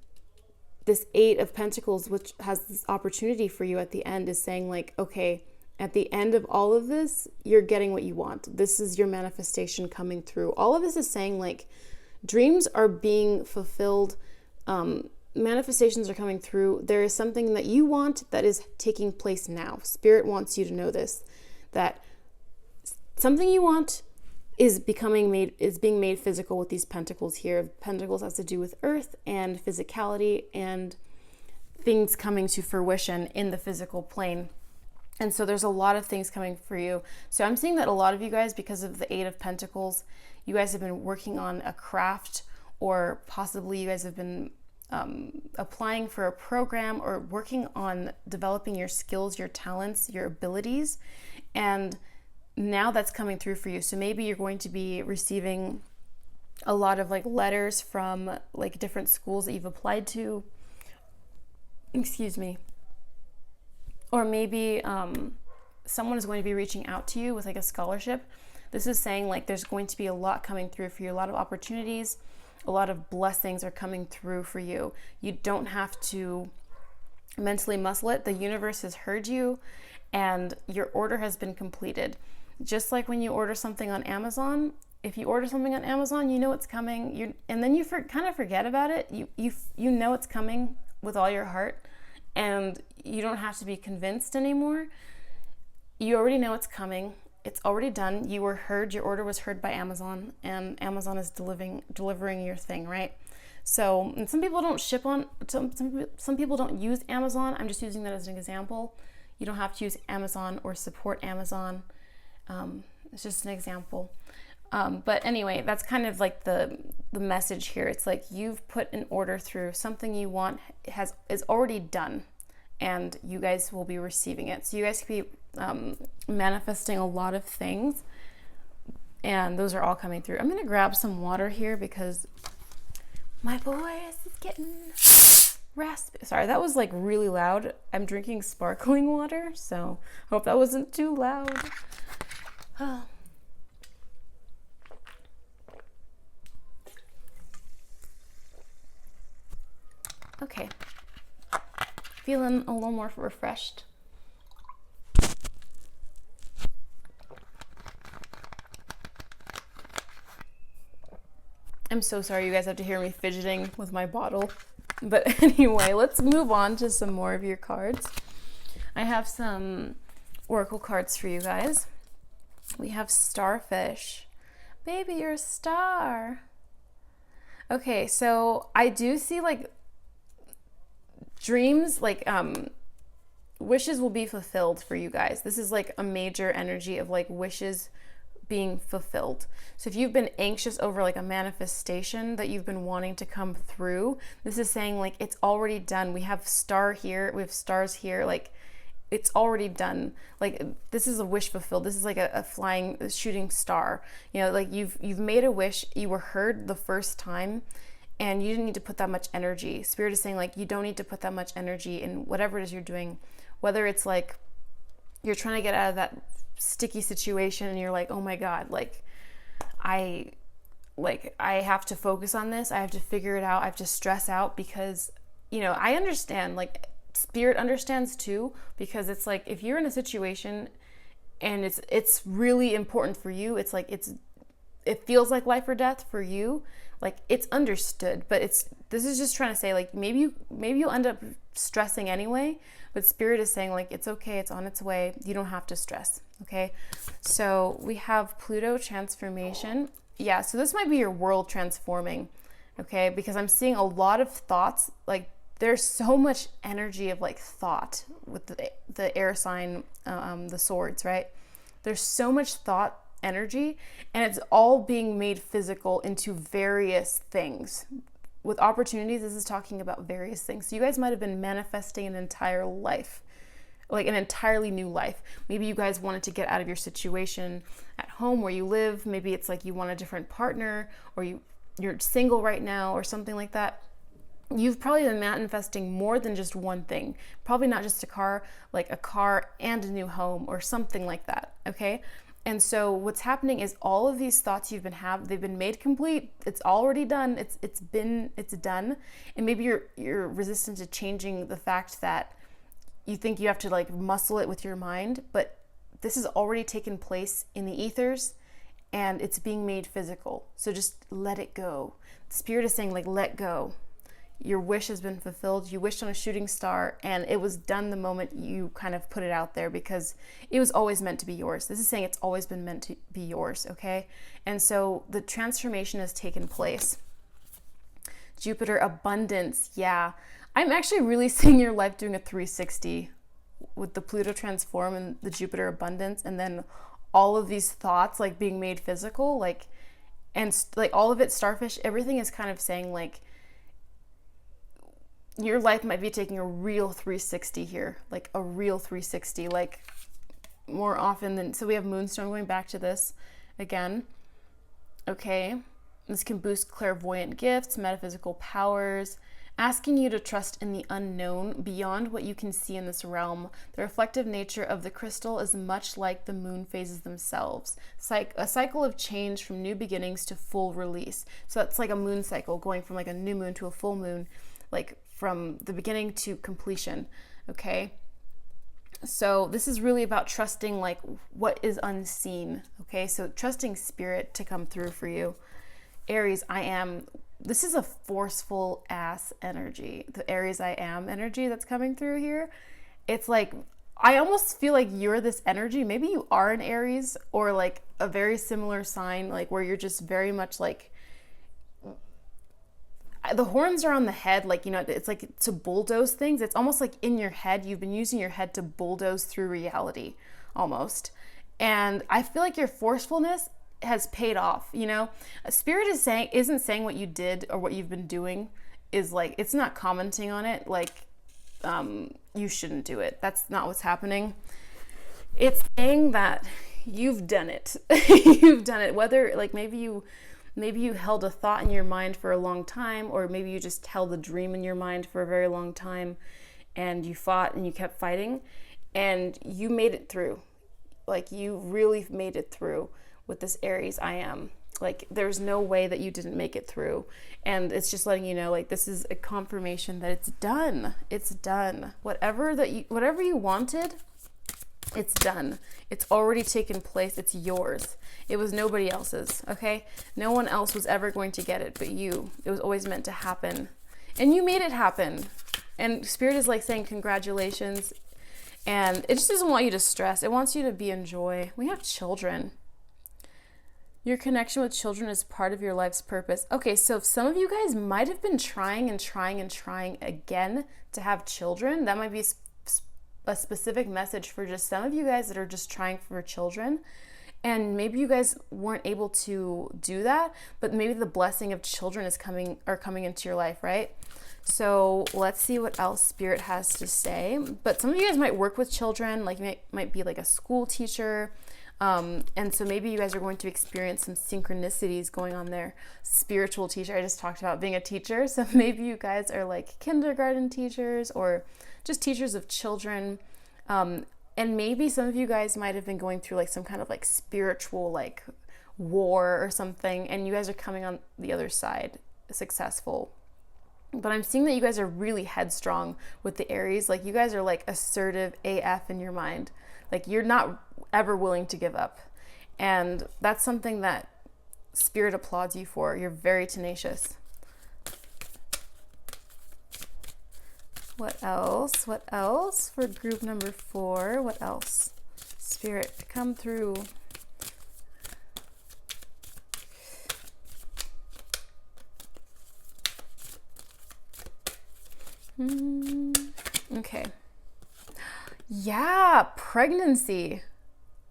this Eight of Pentacles, which has this opportunity for you at the end, is saying like, okay, at the end of all of this, you're getting what you want. This is your manifestation coming through. All of this is saying like dreams are being fulfilled. Manifestations are coming through. There is something that you want that is taking place now. Spirit wants you to know this, that something you want is being made physical with these pentacles here. Pentacles has to do with earth and physicality and things coming to fruition in the physical plane. And so there's a lot of things coming for you. So I'm seeing that a lot of you guys, because of the Eight of Pentacles, you guys have been working on a craft, or possibly you guys have been applying for a program or working on developing your skills, your talents, your abilities. And now that's coming through for you. So maybe you're going to be receiving a lot of like letters from like different schools that you've applied to. Excuse me. Or maybe someone is going to be reaching out to you with like a scholarship. This is saying like there's going to be a lot coming through for you, a lot of opportunities, a lot of blessings are coming through for you. You don't have to mentally muscle it. The universe has heard you and your order has been completed. Just like when you order something on Amazon, if you order something on Amazon, you know it's coming, and then you kind of forget about it. You know it's coming with all your heart, and you don't have to be convinced anymore. You already know it's coming. It's already done. You were heard. Your order was heard by Amazon, and Amazon is delivering your thing, right? So, and some people don't ship on. Some people don't use Amazon. I'm just using that as an example. You don't have to use Amazon or support Amazon. It's just an example. But anyway, that's kind of like the message here. It's like you've put an order through. Something you want is already done, and you guys will be receiving it. So you guys could be manifesting a lot of things, and those are all coming through. I'm gonna grab some water here because my voice is getting raspy. Sorry, that was like really loud. I'm drinking sparkling water, so hope that wasn't too loud. Okay, feeling a little more refreshed. I'm so sorry you guys have to hear me fidgeting with my bottle. But anyway, let's move on to some more of your cards. I have some oracle cards for you guys. We have Starfish. Baby, you're a star. Okay, so I do see like dreams, like wishes will be fulfilled for you guys. This is like a major energy of like wishes being fulfilled. So if you've been anxious over like a manifestation that you've been wanting to come through, this is saying like it's already done. We have stars here, like it's already done. Like this is a wish fulfilled. This is like a flying, shooting star. You know, like you've made a wish, you were heard the first time, and you didn't need to put that much energy. Spirit is saying like you don't need to put that much energy in whatever it is you're doing, whether it's like you're trying to get out of that sticky situation and you're like, oh my God, I have to focus on this. I have to figure it out. I have to stress out because, you know, I understand, like Spirit understands too, because it's like, if you're in a situation and it's really important for you, it's like, it feels like life or death for you. Like it's understood, but this is just trying to say like, maybe you'll end up stressing anyway, but Spirit is saying like, it's okay. It's on its way. You don't have to stress. Okay. So we have Pluto transformation. Yeah. So this might be your world transforming. Okay. Because I'm seeing a lot of thoughts. Like there's so much energy of like thought with the air sign, the swords, right? There's so much thought energy, and it's all being made physical into various things. With opportunities, this is talking about various things. So you guys might have been manifesting an entire life, like an entirely new life. Maybe you guys wanted to get out of your situation at home where you live. Maybe it's like you want a different partner, or you're single right now or something like that. You've probably been manifesting more than just one thing. Probably not just a car, like a car and a new home or something like that, okay? And so what's happening is all of these thoughts you've been they've been made complete. It's already done. It's done. And maybe you're resistant to changing the fact that you think you have to like muscle it with your mind, but this has already taken place in the ethers and it's being made physical. So just let it go. The Spirit is saying, like, let go. Your wish has been fulfilled. You wished on a shooting star and it was done the moment you kind of put it out there, because it was always meant to be yours. This is saying it's always been meant to be yours, okay? And so the transformation has taken place. Jupiter, abundance, yeah. I'm actually really seeing your life doing a 360 with the Pluto transform and the Jupiter abundance, and then all of these thoughts like being made physical, like, and like all of it, starfish, everything is kind of saying like your life might be taking a real 360 here, like a real 360, like more often than, so we have Moonstone going back to this again. Okay, this can boost clairvoyant gifts, metaphysical powers, asking you to trust in the unknown beyond what you can see in this realm. The reflective nature of the crystal is much like the moon phases themselves, a cycle of change from new beginnings to full release. So that's like a moon cycle, going from like a new moon to a full moon, like from the beginning to completion, okay? So this is really about trusting like what is unseen, okay? So trusting Spirit to come through for you. Aries, this is a forceful ass energy. The Aries I am energy that's coming through here. It's like, I almost feel like you're this energy. Maybe you are an Aries or like a very similar sign, like where you're just very much like, the horns are on the head, like, you know, it's like to bulldoze things. It's almost like in your head, you've been using your head to bulldoze through reality almost. And I feel like your forcefulness has paid off, you know? Spirit isn't saying what you did or what you've been doing is like, it's not commenting on it like you shouldn't do it. That's not what's happening. It's saying that you've done it. You've done it. Whether like maybe you held a thought in your mind for a long time, or maybe you just held a dream in your mind for a very long time and you fought and you kept fighting and you made it through. Like you really made it through with this Aries I am. Like there's no way that you didn't make it through. And it's just letting you know, like, this is a confirmation that it's done. It's done. Whatever you wanted, it's done. It's already taken place. It's yours. It was nobody else's, okay? No one else was ever going to get it but you. It was always meant to happen. And you made it happen. And Spirit is like saying congratulations. And it just doesn't want you to stress. It wants you to be in joy. We have children. Your connection with children is part of your life's purpose. Okay, so if some of you guys might have been trying again to have children, that might be a specific message for just some of you guys that are just trying for children. And maybe you guys weren't able to do that, but maybe the blessing of children is coming into your life, right? So let's see what else Spirit has to say. But some of you guys might work with children, like you might be like a school teacher. And so maybe you guys are going to experience some synchronicities going on there. Spiritual teacher, I just talked about being a teacher. So maybe you guys are like kindergarten teachers or just teachers of children. And maybe some of you guys might have been going through like some kind of like spiritual like war or something, and you guys are coming on the other side successful. But I'm seeing that you guys are really headstrong with the Aries. Like you guys are like assertive AF in your mind. Like you're not ever willing to give up. And that's something that Spirit applauds you for. You're very tenacious. What else? What else for group number 4? What else? Spirit, come through. Okay. Yeah, pregnancy.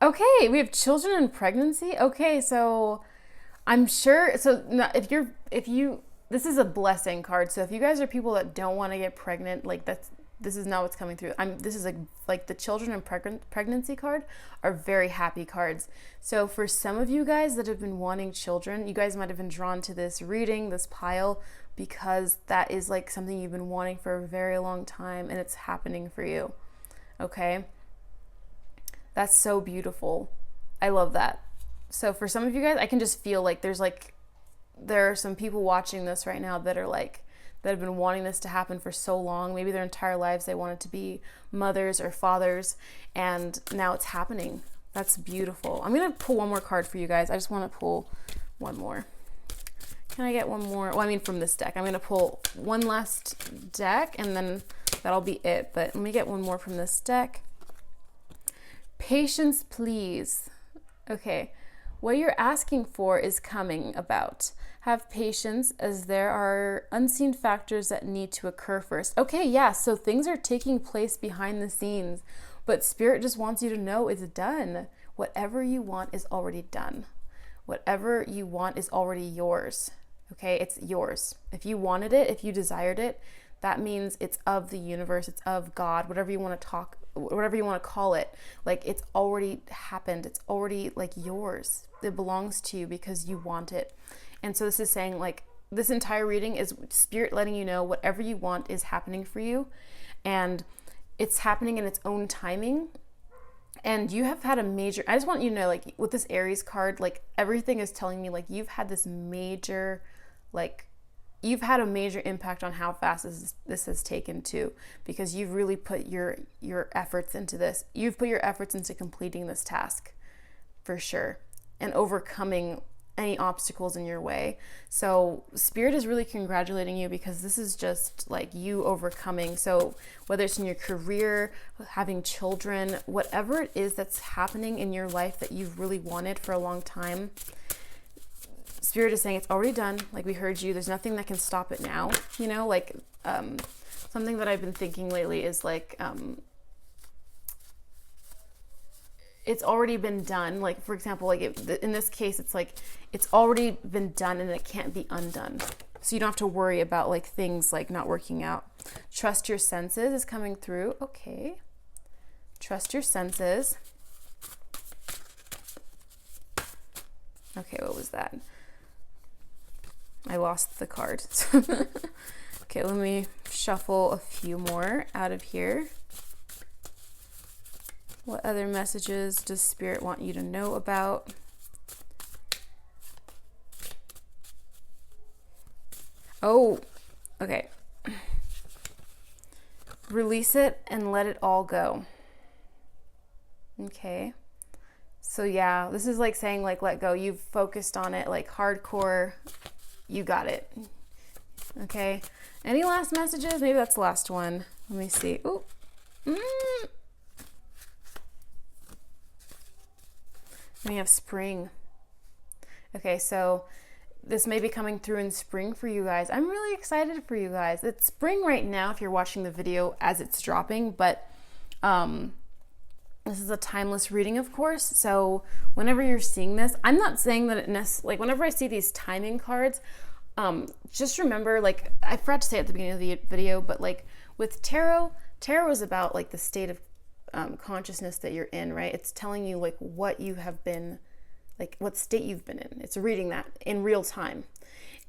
Okay, we have children in pregnancy. Okay, so I'm sure, so if you, this is a blessing card. So if you guys are people that don't want to get pregnant, like this is not what's coming through. This is like the children and pregnancy card are very happy cards. So for some of you guys that have been wanting children, you guys might have been drawn to this reading, this pile, because that is like something you've been wanting for a very long time and it's happening for you. Okay. That's so beautiful. I love that. So for some of you guys, I can just feel like there are some people watching this right now that are like, that have been wanting this to happen for so long. Maybe their entire lives they wanted to be mothers or fathers, and now it's happening. That's beautiful. I'm gonna pull one more card for you guys. I just want to pull one more. Can I get one more? Well, I mean from this deck. I'm gonna pull one last deck and then that'll be it. But let me get one more from this deck. Patience, please. Okay, what you're asking for is coming about. Have patience, as there are unseen factors that need to occur first. Okay, yeah, so things are taking place behind the scenes, but Spirit just wants you to know it's done. Whatever you want is already done. Whatever you want is already yours. Okay, it's yours. If you wanted it, if you desired it, that means it's of the universe, it's of God, whatever you want to call it. Like, it's already happened. It's already like yours. It belongs to you because you want it. And so this is saying, like, this entire reading is Spirit letting you know whatever you want is happening for you, and it's happening in its own timing. And you have had a major, I just want you to know, like, with this Aries card, like, everything is telling me, like, you've had this major, like, you've had a major impact on how fast this has taken too, because you've really put your efforts into this. You've put your efforts into completing this task for sure, and overcoming any obstacles in your way. So Spirit is really congratulating you, because this is just like you overcoming. So whether it's in your career, having children, whatever it is that's happening in your life that you've really wanted for a long time, Spirit is saying it's already done. Like, we heard you, there's nothing that can stop it now. You know, like, something that I've been thinking lately is like, it's already been done. Like, for example, like in this case, it's like, it's already been done and it can't be undone. So you don't have to worry about like things like not working out. Trust your senses is coming through. Okay. Trust your senses. Okay, what was that? I lost the card. Okay, let me shuffle a few more out of here. What other messages does Spirit want you to know about? Oh, okay. Release it and let it all go. Okay. So yeah, this is like saying, like, let go. You've focused on it like hardcore. You got it. Okay. Any last messages? Maybe that's the last one. Let me see. Ooh. We have spring. Okay, so this may be coming through in spring for you guys. I'm really excited for you guys. It's spring right now if you're watching the video as it's dropping, but this is a timeless reading, of course. So whenever you're seeing this, I'm not saying that like whenever I see these timing cards, just remember, like, I forgot to say at the beginning of the video, but like with tarot is about like the state of consciousness that you're in, right? It's telling you like what you have been, like what state you've been in. It's reading that in real time.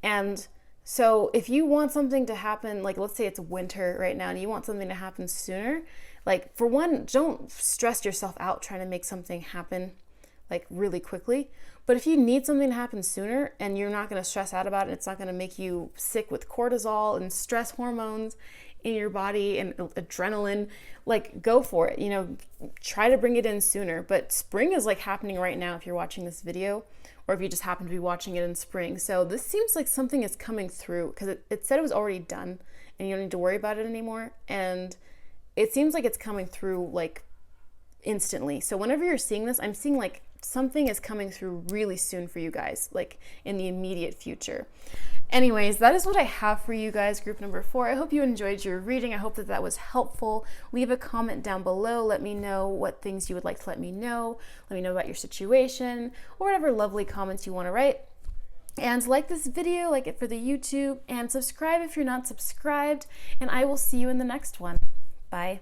And so if you want something to happen, like let's say it's winter right now and you want something to happen sooner, like for one, don't stress yourself out trying to make something happen like really quickly. But if you need something to happen sooner and you're not going to stress out about it, it's not going to make you sick with cortisol and stress hormones in your body and adrenaline, like go for it, you know, try to bring it in sooner. But spring is like happening right now if you're watching this video, or if you just happen to be watching it in spring. So this seems like something is coming through, because it said it was already done and you don't need to worry about it anymore. And it seems like it's coming through like instantly. So whenever you're seeing this, I'm seeing like something is coming through really soon for you guys, like in the immediate future. Anyways, that is what I have for you guys, group number 4. I hope you enjoyed your reading. I hope that was helpful. Leave a comment down below. Let me know what things you would like to let me know. Let me know about your situation, or whatever lovely comments you want to write. And like this video, like it for the YouTube, and subscribe if you're not subscribed, and I will see you in the next one. Bye.